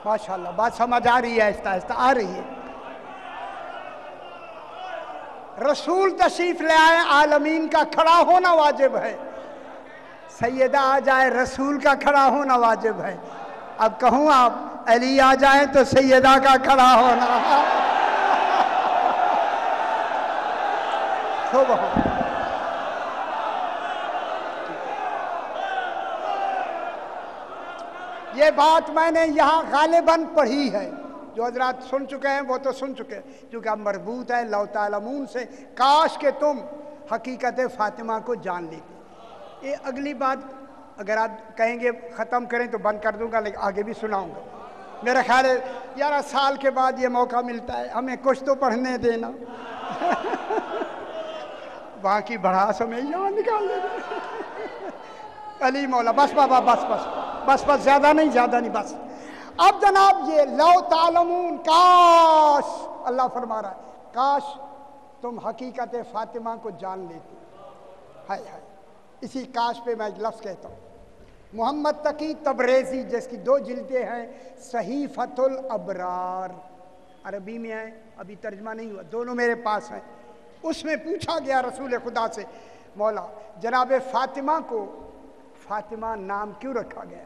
ماشاءاللہ بات سمجھ آ رہی ہے، آہستہ آہستہ آ رہی ہے. رسول تشریف لے آئے، عالمین کا کھڑا ہونا واجب ہے. سیدہ آ جائے، رسول کا کھڑا ہونا واجب ہے. اب کہوں آپ علی آ جائیں تو سیدہ کا کھڑا ہونا. یہ بات میں نے یہاں غالباً پڑھی ہے، جو حضرات سن چکے ہیں وہ تو سن چکے ہیں، کیونکہ اب مربوط ہے لو تعلمون سے. کاش کہ تم حقیقت فاطمہ کو جان لیتے. یہ اگلی بات اگر آپ کہیں گے ختم کریں تو بند کر دوں گا، لیکن آگے بھی سناؤں گا. میرا خیال ہے 11 سال کے بعد یہ موقع ملتا ہے، ہمیں کچھ تو پڑھنے دینا. وہاں کی بڑھاس ہمیں یہاں نکال دینا. علی مولا، بس بابا، بس بس بس بس، زیادہ نہیں بس. اب جناب یہ لو تعلمون، کاش، اللہ فرما رہا ہے کاش تم حقیقت فاطمہ کو جان لیتے. ہائے ہائے، اسی کاش پہ میں ایک لفظ کہتا ہوں. محمد تقی تبریزی، جس کی 2 جلدیں ہیں، صحیفۃ الابرار، عربی میں ہے، ابھی ترجمہ نہیں ہوا، دونوں میرے پاس ہیں. اس میں پوچھا گیا رسول خدا سے، مولا جناب فاطمہ کو فاطمہ نام کیوں رکھا گیا؟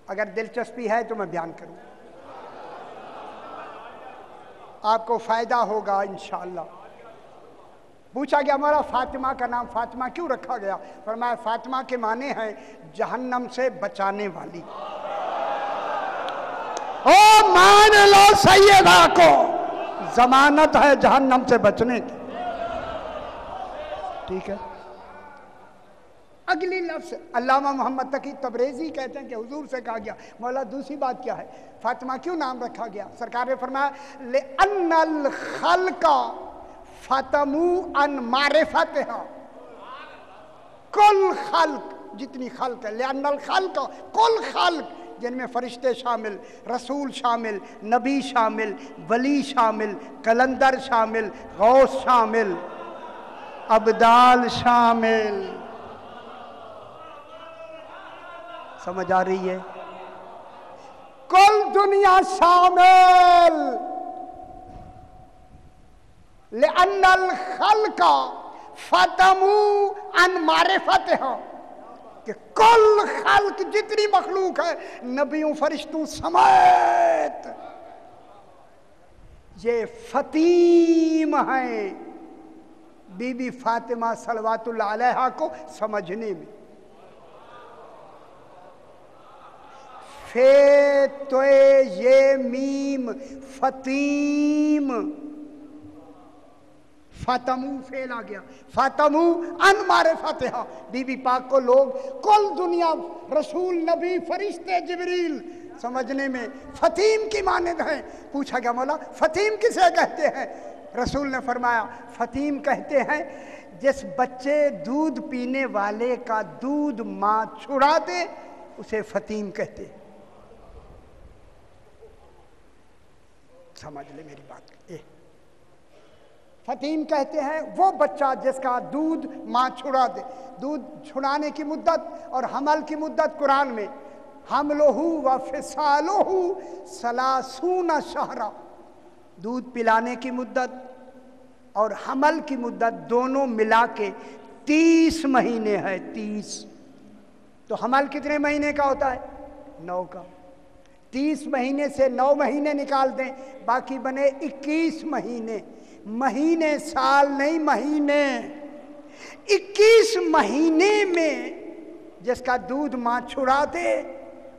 اگر دلچسپی ہے تو میں بیان کروں، آپ کو فائدہ ہوگا انشاءاللہ. پوچھا گیا مولا فاطمہ کا نام فاطمہ کیوں رکھا گیا؟ فرمایا فاطمہ کے معنی ہے جہنم سے بچانے والی. او مان لو سیدہ کو ضمانت ہے جہنم سے بچنے کی. ٹھیک ہے. اگلی لفظ علامہ محمد تقی تبریزی کہتے ہیں کہ حضور سے کہا گیا مولا دوسری بات کیا ہے، فاطمہ کیوں نام رکھا گیا؟ سرکار نے فرمایا لِأَنَّ الْخَلْقَ فَتَمُوا عَنْ مَعْرِفَتِهَا. کل خلق، جتنی خلق ہے، لِأَنَّ الْخَلْقَ، کل خلق، جن میں فرشتے شامل، رسول شامل، نبی شامل، ولی شامل، کلندر شامل، غوث شامل، ابدال شامل. سمجھ آ رہی ہے؟ کل دنیا شامل. لِأَنَّ الْخَلْقَ فَتَمُوا عَنْ مَعْرِفَتِهَا، کہ کل خلق جتنی مخلوق ہے، نبیوں فرشتوں سمیت، یہ فتیم ہیں بی بی فاطمہ صلوات اللہ علیہا کو سمجھنے میں. فے توے یہ میم فتیم، فاتمو فیل آ گیا، فاتمو ان معرفتہا. بی بی پاک کو لوگ کل دنیا، رسول، نبی، فرشتے، جبریل سمجھنے میں فتیم کی مانند ہیں. پوچھا گیا مولا فتیم کسے کہتے ہیں؟ رسول نے فرمایا فتیم کہتے ہیں جس بچے دودھ پینے والے کا دودھ ماں چھڑا دے اسے فتیم کہتے ہیں. سمجھ لے میری بات. فتیم کہتے ہیں وہ بچہ جس کا دودھ ماں چھڑا دے. دودھ چھڑانے کی مدت اور حمل کی مدت قرآن میں حملہ و فصالہ 30 شہرا، دودھ پلانے کی مدت اور حمل کی مدت دونوں ملا کے 30 مہینے ہے. 30 تو حمل کتنے مہینے کا ہوتا ہے؟ 9 کا. 30 مہینے سے 9 مہینے نکال دیں، باقی بنے 21 مہینے. مہینے سال نہیں، مہینے. 21 مہینے میں جس کا دودھ ماں چھڑا دے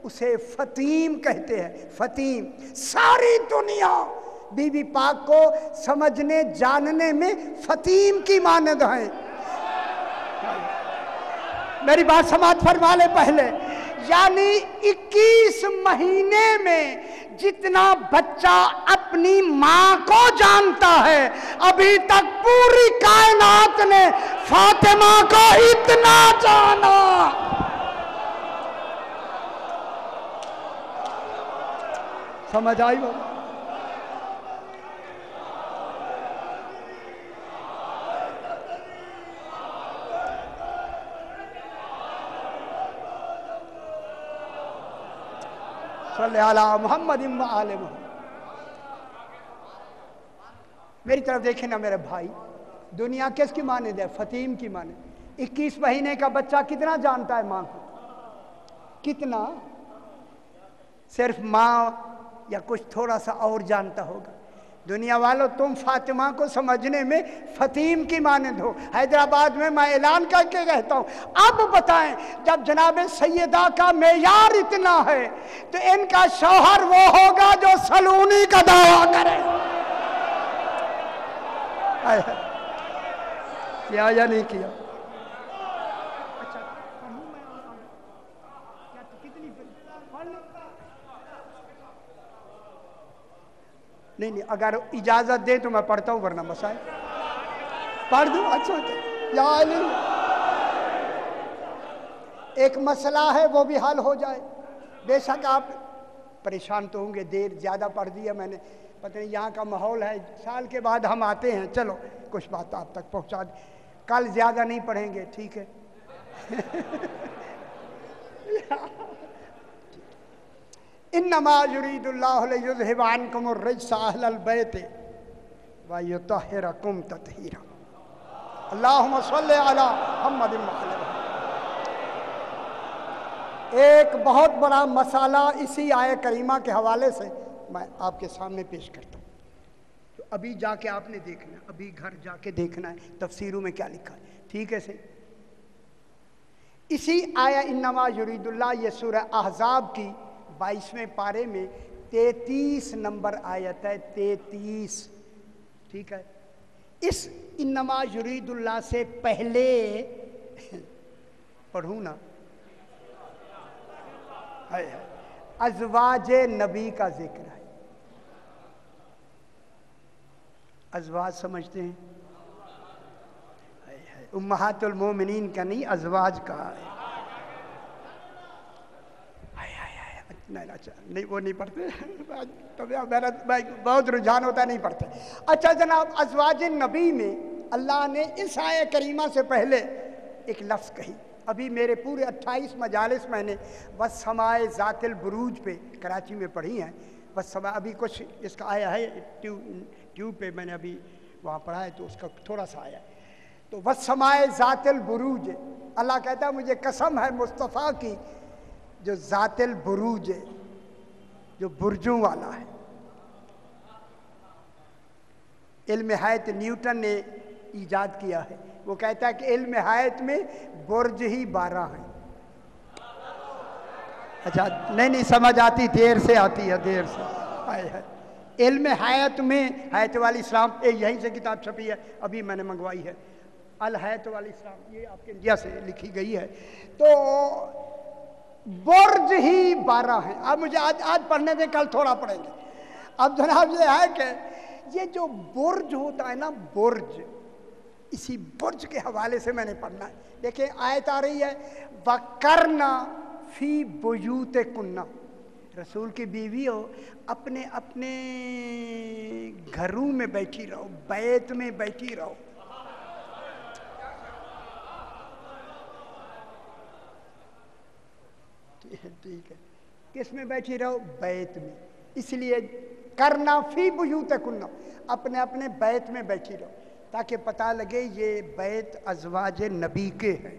اسے فطیم کہتے ہیں، فطیم۔ ساری دنیا بی بی پاک کو سمجھنے جاننے میں فطیم کی مانند ہیں۔ میری بات سماعت فرما لے پہلے، یعنی 21 مہینے میں جتنا بچہ اپنی ماں کو جانتا ہے، ابھی تک پوری کائنات نے فاطمہ کو اتنا جانا۔ سمجھ آئی وہ؟ صلی علی محمد و آل محمد۔ میری طرف دیکھیں نا میرے بھائی، دنیا کس کی مانند ہے؟ فطیم کی مانند۔ 21 مہینے کا بچہ کتنا جانتا ہے ماں کو؟ کتنا؟ صرف ماں یا کچھ تھوڑا سا اور جانتا ہوگا۔ دنیا والوں، تم فاطمہ کو سمجھنے میں فطیم کی مانند ہو۔ حیدرآباد میں میں اعلان کر کے کہتا ہوں، اب بتائیں جب جناب سیدہ کا معیار اتنا ہے تو ان کا شوہر وہ ہوگا جو سلونی کا دعویٰ کرے۔ کیا یا نہیں کیا؟ نہیں اگر اجازت دے تو میں پڑھتا ہوں، ورنہ مسائل پڑھ دوں۔ اچھا یا علی، ایک مسئلہ ہے وہ بھی حل ہو جائے۔ بے شک آپ پریشان تو ہوں گے، دیر زیادہ پڑھ دیا میں نے، پتہ نہیں یہاں کا ماحول ہے، سال کے بعد ہم آتے ہیں، چلو کچھ بات آپ تک پہنچا دیں۔ کل زیادہ نہیں پڑھیں گے، ٹھیک ہے؟ انما یرید اللہ لیذھب عنکم الرجس اہل البیت ویطہرکم تطہیرا۔ اللہم صلی علی محمد و آل محمد۔ ایک بہت بڑا مسئلہ اسی آیہ کریمہ کے حوالے سے میں آپ کے سامنے پیش کرتا ہوں، تو ابھی جا کے آپ نے دیکھنا ہے، ابھی گھر جا کے دیکھنا ہے تفسیروں میں کیا لکھا ہے، ٹھیک ہے صحیح؟ اسی آیہ انما یرید اللہ، یہ سورہ احزاب کی 22ویں پارے میں 33 نمبر آیت ہے، 33، ٹھیک ہے؟ اس انما یرید اللہ سے پہلے پڑھوں نا، ازواج نبی کا ذکر ہے۔ ازواج سمجھتے ہیں؟ امہات المومنین کا نہیں، ازواج کا ہے۔ نہیں وہ نہیں پڑھتے، میرا بہت رجحان ہوتا ہے، نہیں پڑھتے۔ اچھا جناب، ازواج نبی میں اللہ نے اس آیہ کریمہ سے پہلے ایک لفظ کہی، ابھی میرے پورے 28 مجالس میں نے والسماء ذات البروج پہ کراچی میں پڑھی ہیں، والسماء، ابھی کچھ اس کا آیا ہے ٹیوب پہ، میں نے ابھی وہاں پڑھا ہے تو اس کا تھوڑا سا آیا ہے۔ تو والسماء ذات البروج، اللہ کہتا ہے مجھے قسم ہے مصطفیٰ کی جو ذات البروج ہے، جو برجوں والا ہے۔ علم حیات نیوٹن نے ایجاد کیا ہے، وہ کہتا ہے کہ علم حیات میں برج ہی 12 ہیں۔ اچھا نہیں سمجھ آتی، دیر سے آتی ہے، دیر سے۔ علم حیات میں، حیات والی اسلام، یہیں سے کتاب چھپی ہے، ابھی میں نے منگوائی ہے، الحیات والی اسلام، یہ آپ کے انڈیا سے لکھی گئی ہے۔ تو برج ہی 12 ہیں۔ اب مجھے آج پڑھنے دیں، کل تھوڑا پڑھیں گے۔ اب جناب یہ ہے کہ یہ جو برج ہوتا ہے نا، برج، اسی برج کے حوالے سے میں نے پڑھنا ہے۔ دیکھیں آیت آ رہی ہے، وَقَرْنَ فِي بُيُوتِكُنَّ، رسول کی بیوی ہو، اپنے اپنے گھروں میں بیٹھی رہو، بیت میں بیٹھی رہو۔ ٹھیک ہے، کس میں بیٹھی رہو؟ بیت میں۔ اس لیے کرنا فی بیوتکن، اپنے اپنے بیت میں بیٹھی رہو، تاکہ پتہ لگے یہ بیت ازواج نبی کے ہیں۔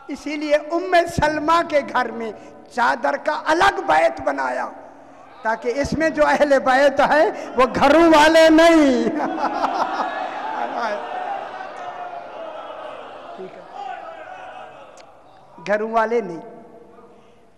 اسی لیے ام سلمہ کے گھر میں چادر کا الگ بیت بنایا، تاکہ اس میں جو اہل بیت ہے وہ گھروں والے نہیں۔ ٹھیک ہے، گھروں والے نہیں،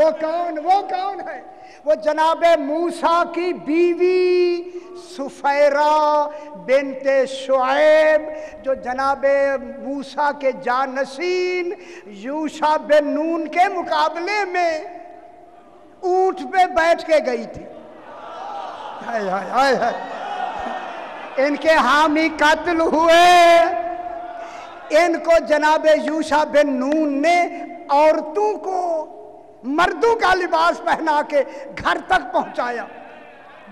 وہ کون ہے؟ وہ جناب موسیٰ کی بیوی سفیرہ بنت شعیب، جو جناب موسیٰ کے جانشین یوشع بن نون کے مقابلے میں اونٹ پہ بیٹھ کے گئی تھی۔ ہائے ہائے ہائے ہائے، ان کے حامی قتل ہوئے۔ ان کو جناب یوشع بن نون نے عورتوں کو مردوں کا لباس پہنا کے گھر تک پہنچایا۔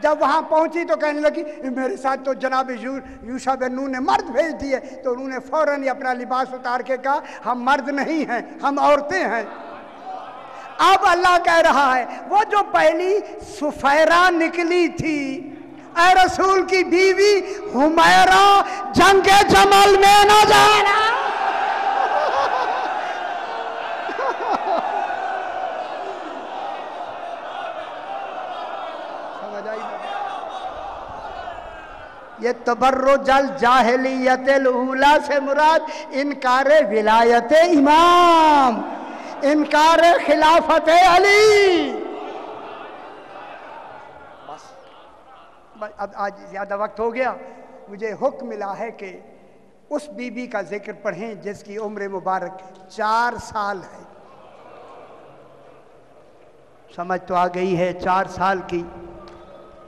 جب وہاں پہنچی تو کہنے لگی میرے ساتھ تو جناب یوشع بن نون نے مرد بھیج دیے، تو انہوں نے فوراً ہی اپنا لباس اتار کے کہا ہم مرد نہیں ہیں، ہم عورتیں ہیں۔ اب اللہ کہہ رہا ہے وہ جو پہلی سفیرہ نکلی تھی، اے رسول کی بیوی حمیرہ، جنگ جمل میں نہ جانا۔ یہ تبرج الجاہلیت الاولی سے مراد انکار ولایت امام، انکار خلافت علی۔ بس اب آج زیادہ وقت ہو گیا، مجھے حکم ملا ہے کہ اس بی بی کا ذکر پڑھیں جس کی عمر مبارک 4 سال ہے۔ سمجھ تو آ گئی ہے 4 سال کی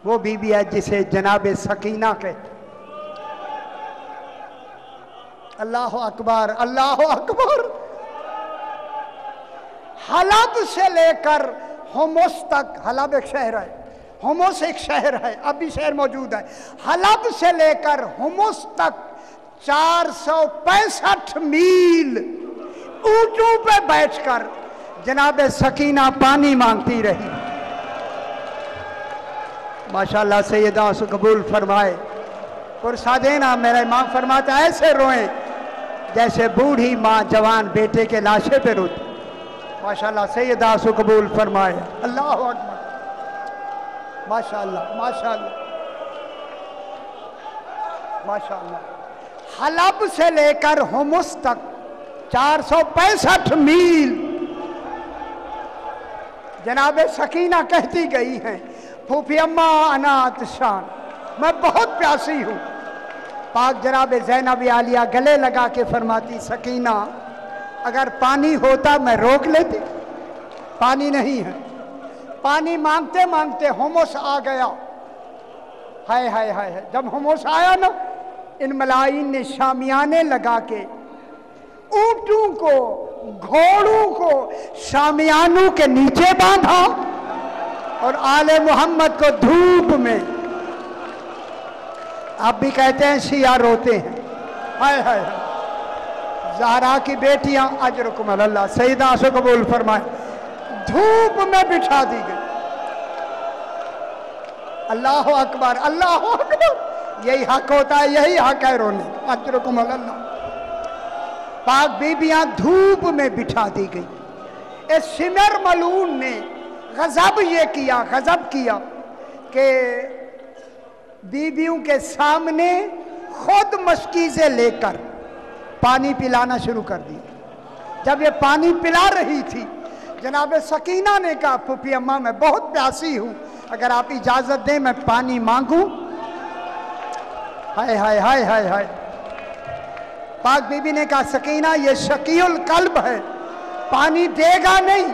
وہ بی بی ہے جسے جناب سکینہ کہتے۔ اللہ اکبر، اللہ اکبر۔ حلب سے لے کر حمص تک، حلب ایک شہر ہے، حمص ایک شہر ہے، اب بھی شہر موجود ہے، حلب سے لے کر حمص تک 465 میل اونٹوں پہ بیٹھ کر جناب سکینہ پانی مانگتی رہی۔ ماشاءاللہ سیدہ سے قبول فرمائے۔ پرسا دینا، میرا امام فرماتا ہے ایسے روئیں جیسے بوڑھی ماں جوان بیٹے کے لاشے پہ روتی۔ ماشاءاللہ سیدہ سے قبول فرمائے۔ اللہ اکبر، ماشاءاللہ ماشاءاللہ ماشاءاللہ۔ حلب سے لے کر حمص تک 465 میل جناب سکینہ کہتی گئی ہیں پھوپھی اماں انا عطشان، میں بہت پیاسی ہوں۔ پاک جناب زینب عالیہ گلے لگا کے فرماتی سکینہ اگر پانی ہوتا میں روک لیتی، پانی نہیں ہے۔ پانی مانگتے مانگتے حمص آ گیا۔ ہائے ہائے ہائے، جب حمص آیا نا، ان ملائین نے شامیانے لگا کے اونٹوں کو گھوڑوں کو شامیانوں کے نیچے باندھا اور آل محمد کو دھوپ میں، آپ بھی کہتے ہیں شیعہ روتے ہیں، ہائے ہائے ہائے، زہرا کی بیٹیاں اجرکم اللہ، سیدہ سے قبول فرمائے، دھوپ میں بٹھا دی گئی۔ اللہ اکبر، اللہ اکبر، یہی حق ہوتا ہے، یہی حق ہے رونے، اجرکم اللہ۔ پاک بیبیاں دھوپ میں بٹھا دی گئی۔ اس شمر ملعون نے غضب یہ کیا، غضب کیا کہ بیویوں کے سامنے خود مشکیزیں لے کر پانی پلانا شروع کر دی۔ جب یہ پانی پلا رہی تھی، جناب سکینہ نے کہا پھوپھی اماں میں بہت پیاسی ہوں، اگر آپ اجازت دیں میں پانی مانگوں۔ ہائے ہائے ہائے ہائے ہائے، پاک بی بی نے کہا سکینہ یہ شقی القلب ہے، پانی دے گا نہیں۔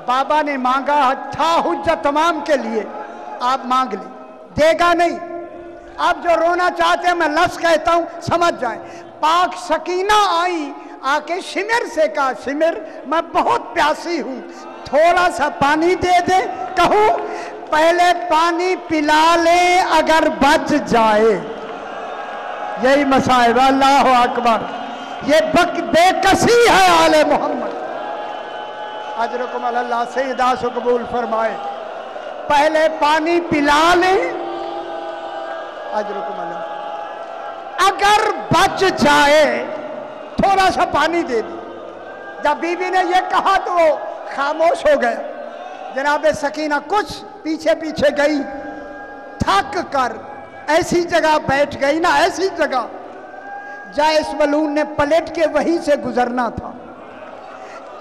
بابا نے مانگا تھا حجت تمام کے لیے، آپ مانگ لیں، دے گا نہیں۔ آپ جو رونا چاہتے ہیں میں لفظ کہتا ہوں سمجھ جائیں۔ پاک سکینہ آئی، آ کے شمر سے کہا شمر میں بہت پیاسی ہوں، تھوڑا سا پانی دے دے۔ کہوں پہلے پانی پلا لے اگر بچ جائے، یہی مصائب۔ اللہ اکبر، یہ بے کسی ہے آل محمد، اجرکم اللہ، سیدہ سے قبول فرمائے۔ پہلے پانی پلا لیں، اجرکم اللہ، اگر بچ جائے تھوڑا سا پانی دے دی۔ جب بی بی نے یہ کہا تو وہ خاموش ہو گیا۔ جناب سکینہ کچھ پیچھے پیچھے گئی، تھک کر ایسی جگہ بیٹھ گئی نا، ایسی جگہ جائے اس ملعون نے پلٹ کے وہیں سے گزرنا تھا۔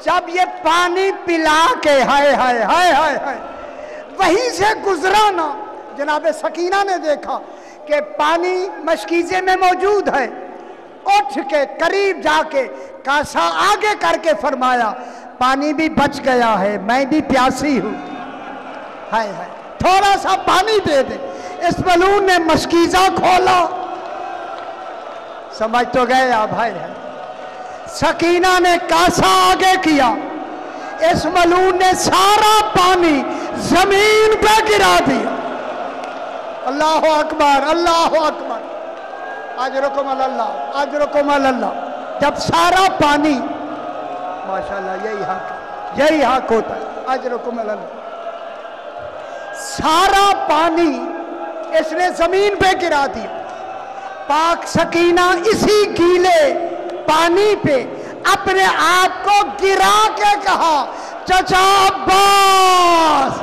جب یہ پانی پلا کے ہائے ہائے ہائے ہائے ہائے وہیں سے گزرا نا، جناب سکینہ نے دیکھا کہ پانی مشکیزے میں موجود ہے، اٹھ کے قریب جا کے کاسا آگے کر کے فرمایا پانی بھی بچ گیا ہے، میں بھی پیاسی ہوں، ہائے ہائے تھوڑا سا پانی دے دے۔ اس ملعون نے مشکیزہ کھولا، سمجھ تو گئے آپ بھائی ہے، سکینہ نے کاسا آگے کیا، اس ملعون نے سارا پانی زمین پہ گرا دیا۔ اللہ اکبر اللہ اکبر، اجرکم اللہ اجرکم اللہ۔ جب سارا پانی، ماشاءاللہ یہی حق ہوتا ہے، اجرکم اللہ، سارا پانی اس نے زمین پہ گرا دیا۔ پاک سکینہ اسی گیلے پانی پہ اپنے آپ کو گرا کے کہا چچا عباس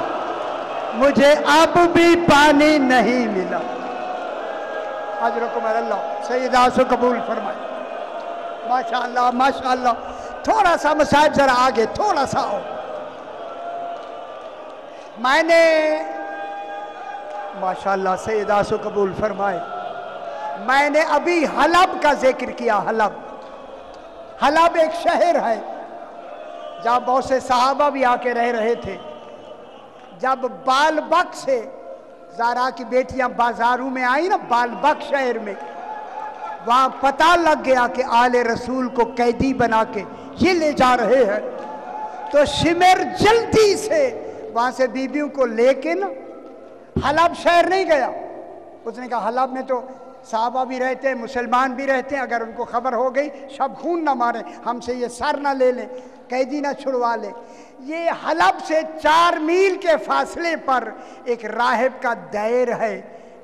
مجھے اب بھی پانی نہیں ملا۔ اجرکم اللہ، سیدہ سے قبول فرمائے، ماشاءاللہ ماشاءاللہ۔ تھوڑا سا مسائل ذرا آگے تھوڑا سا ہو۔ میں نے ماشاءاللہ سیدہ سے قبول فرمائے، میں نے ابھی حلب کا ذکر کیا۔ حلب ایک شہر ہے جہاں بہت سے صحابہ بھی آ کے رہے تھے۔ جب بالبک سے زارا کی بیٹیاں بازاروں میں آئیں نا، بالبک شہر میں، وہاں پتہ لگ گیا کہ آل رسول کو قیدی بنا کے یہ لے جا رہے ہیں، تو شمر جلدی سے وہاں سے بیویوں کو لے کے نا حلب شہر نہیں گیا۔ اس نے کہا حلب میں تو صحابہ بھی رہتے ہیں، مسلمان بھی رہتے ہیں، اگر ان کو خبر ہو گئی شب خون نہ ماریں، ہم سے یہ سر نہ لے لیں، قیدی نہ چھڑوا لیں۔ یہ حلب سے 4 میل کے فاصلے پر ایک راہب کا دیر ہے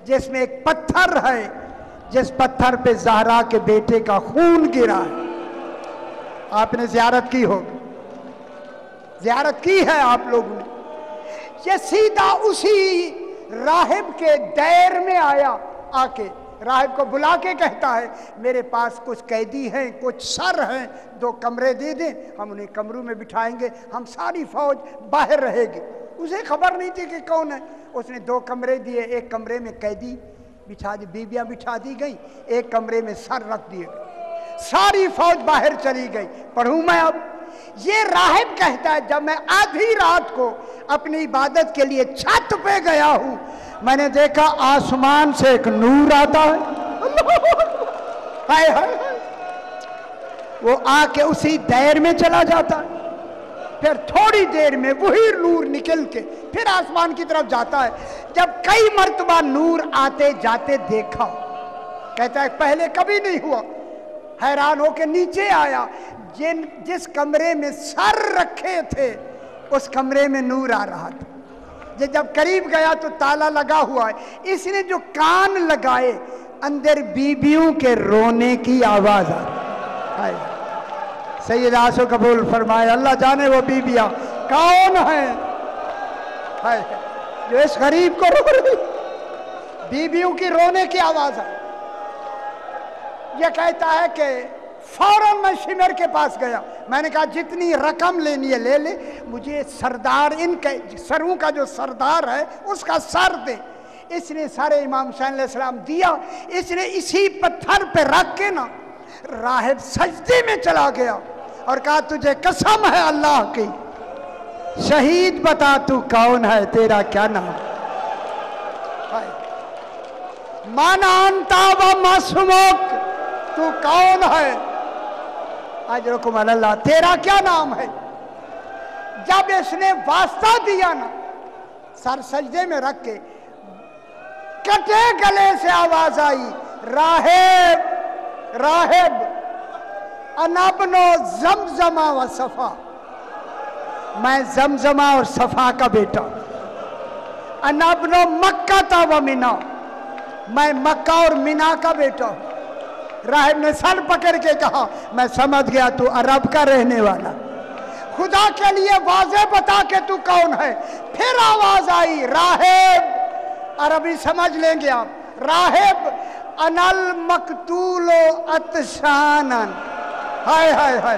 جس میں ایک پتھر ہے، جس پتھر پہ زہرا کے بیٹے کا خون گرا ہے۔ آپ نے زیارت کی ہوگی، زیارت کی ہے آپ لوگوں نے۔ یہ سیدھا اسی راہب کے دیر میں آیا، آ کے راہب کو بلا کے کہتا ہے میرے پاس کچھ قیدی ہیں، کچھ سر ہیں، 2 کمرے دے دیں، ہم انہیں کمروں میں بٹھائیں گے، ہم ساری فوج باہر رہے گی۔ اسے خبر نہیں تھی کہ کون ہے۔ اس نے 2 کمرے دیے، ایک کمرے میں قیدی بچھا دی، بیویاں بچھا دی گئیں، ایک کمرے میں سر رکھ دیے گئے، ساری فوج باہر چلی گئی۔ پڑھوں میں اب؟ یہ راہب کہتا ہے جب میں آدھی رات کو اپنی عبادت کے لیے چھت پہ گیا ہوں، میں نے دیکھا آسمان سے ایک نور آتا ہے، ہائے ہائے، وہ آ کے اسی دیر میں چلا جاتا ہے، پھر تھوڑی دیر میں وہی نور نکل کے پھر آسمان کی طرف جاتا ہے۔ جب کئی مرتبہ نور آتے جاتے دیکھا، کہتا ہے پہلے کبھی نہیں ہوا، حیران ہو کے نیچے آیا، جس کمرے میں سر رکھے تھے اس کمرے میں نور آ رہا تھا۔ جب قریب گیا تو تالا لگا ہوا ہے، اس نے جو کان لگائے اندر بیویوں کے رونے کی آواز آ رہی ہے۔ سیدہ سے قبول فرمائے، اللہ جانے وہ بیویاں کون ہیں جو اس غریب کو رو رہی، بیویوں کی رونے کی آواز آئی۔ یہ کہتا ہے کہ فوراً میں شمر کے پاس گیا، میں نے کہا جتنی رقم لینی ہے لے لے، مجھے سردار ان کے سروں کا جو سردار ہے اس کا سر دے۔ اس نے سارے امام حسین علیہ السلام دیا۔ اس نے اسی پتھر پہ رکھ کے نا راہب سجدے میں چلا گیا اور کہا تجھے قسم ہے اللہ کی، شہید بتا تو کون ہے، تیرا کیا نام؟ مانا انتا و معصومک، تو کون ہے؟ اجرکم اللہ، تیرا کیا نام ہے؟ جب اس نے واسطہ دیا نا سر سجدے میں رکھ کے، کٹے گلے سے آواز آئی راہب راہب انا ابن زمزمہ و صفا، میں زمزمہ اور صفا کا بیٹا، انا ابن مکہ و منا، میں مکہ اور منا کا بیٹا ہوں۔ راہب نے سر پکڑ کے کہا میں سمجھ گیا تو عرب کا رہنے والا، خدا کے لیے واضح بتا کہ تو کون ہے۔ پھر آواز آئی راہب، عربی سمجھ لیں گے آپ، راہب انا المقتول عطشانا، ہائے ہائے ہائے،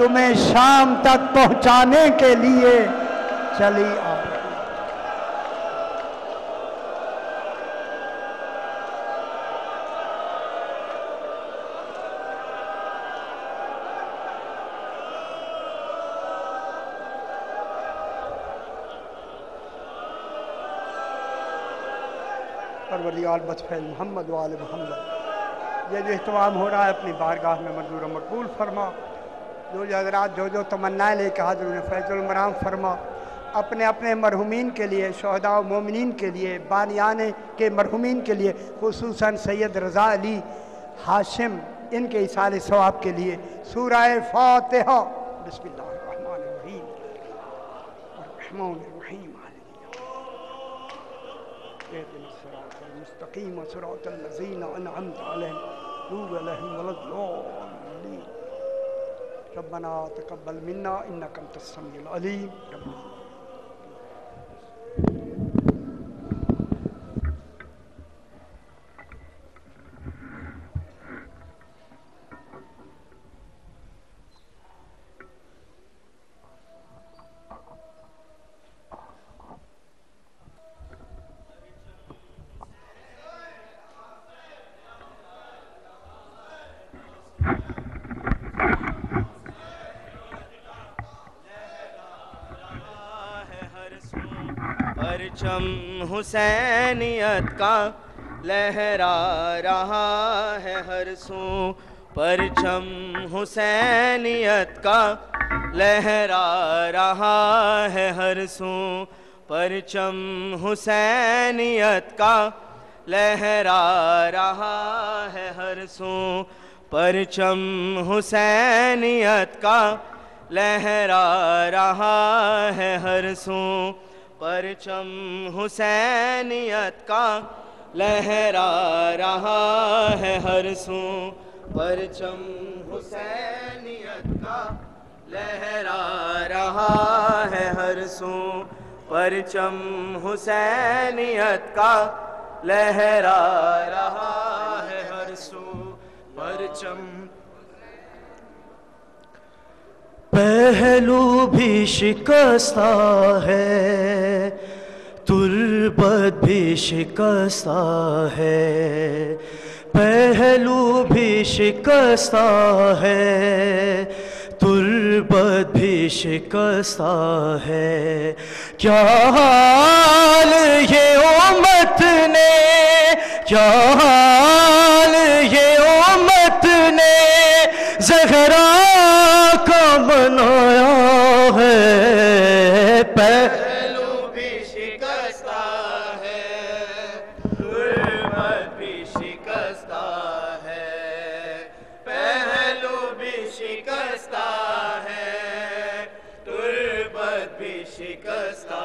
تمہیں شام تک پہنچانے کے لیے چلی آ رہی۔ پروردگار بطفیل محمد و آل محمد، یہ جو اہتمام ہو رہا ہے اپنی بارگاہ میں منظور و مقبول فرما۔ جو حضرات جو تمنائیں لے کے حاضر انہیں فیض المرام فرما۔ اپنے اپنے مرحومین کے لیے، شہداء و مومنین کے لیے، بانیان کے مرحومین کے لیے، خصوصاً سید رضا علی ہاشم ان کے ایصال ثواب کے لیے سورہ فاتحہ۔ بسم اللہ الرحمن الرحیم الرحمن الرحیم اهدنا الصراط المستقيم صراط الذين أنعمت عليهم غير المغضوب عليهم ولا الضالين ربنا تقبل منا إنك أنت السميع العليم ربنا پرچم حسینیت کا لہرا رہا ہے ہر سو، پرچم حسینیت کا لہرا رہا ہے ہر سو، پرچم حسینیت کا لہرا رہا ہے ہر سو، پرچم حسینیت کا لہرا رہا ہے ہر سو، پرچم حسینیت کا لہرا رہا ہے ہر سو، پرچم حسینیت کا لہرا رہا ہے ہر سو، پرچم حسینیت کا لہرا رہا ہے ہر سو، پرچم پہلو بھی شکستہ ہے، تربت بھی شکستہ ہے، پہلو بھی شکستہ ہے، تربت بھی شکستہ ہے، کیا حال یہ امت نے، کیا حال یہ امت نے زہرا کا بنایا ہے، پہلو بھی شکستہ ہے، تربت بھی شکستہ ہے، پہلو بھی شکستہ ہے، تربت بھی شکستہ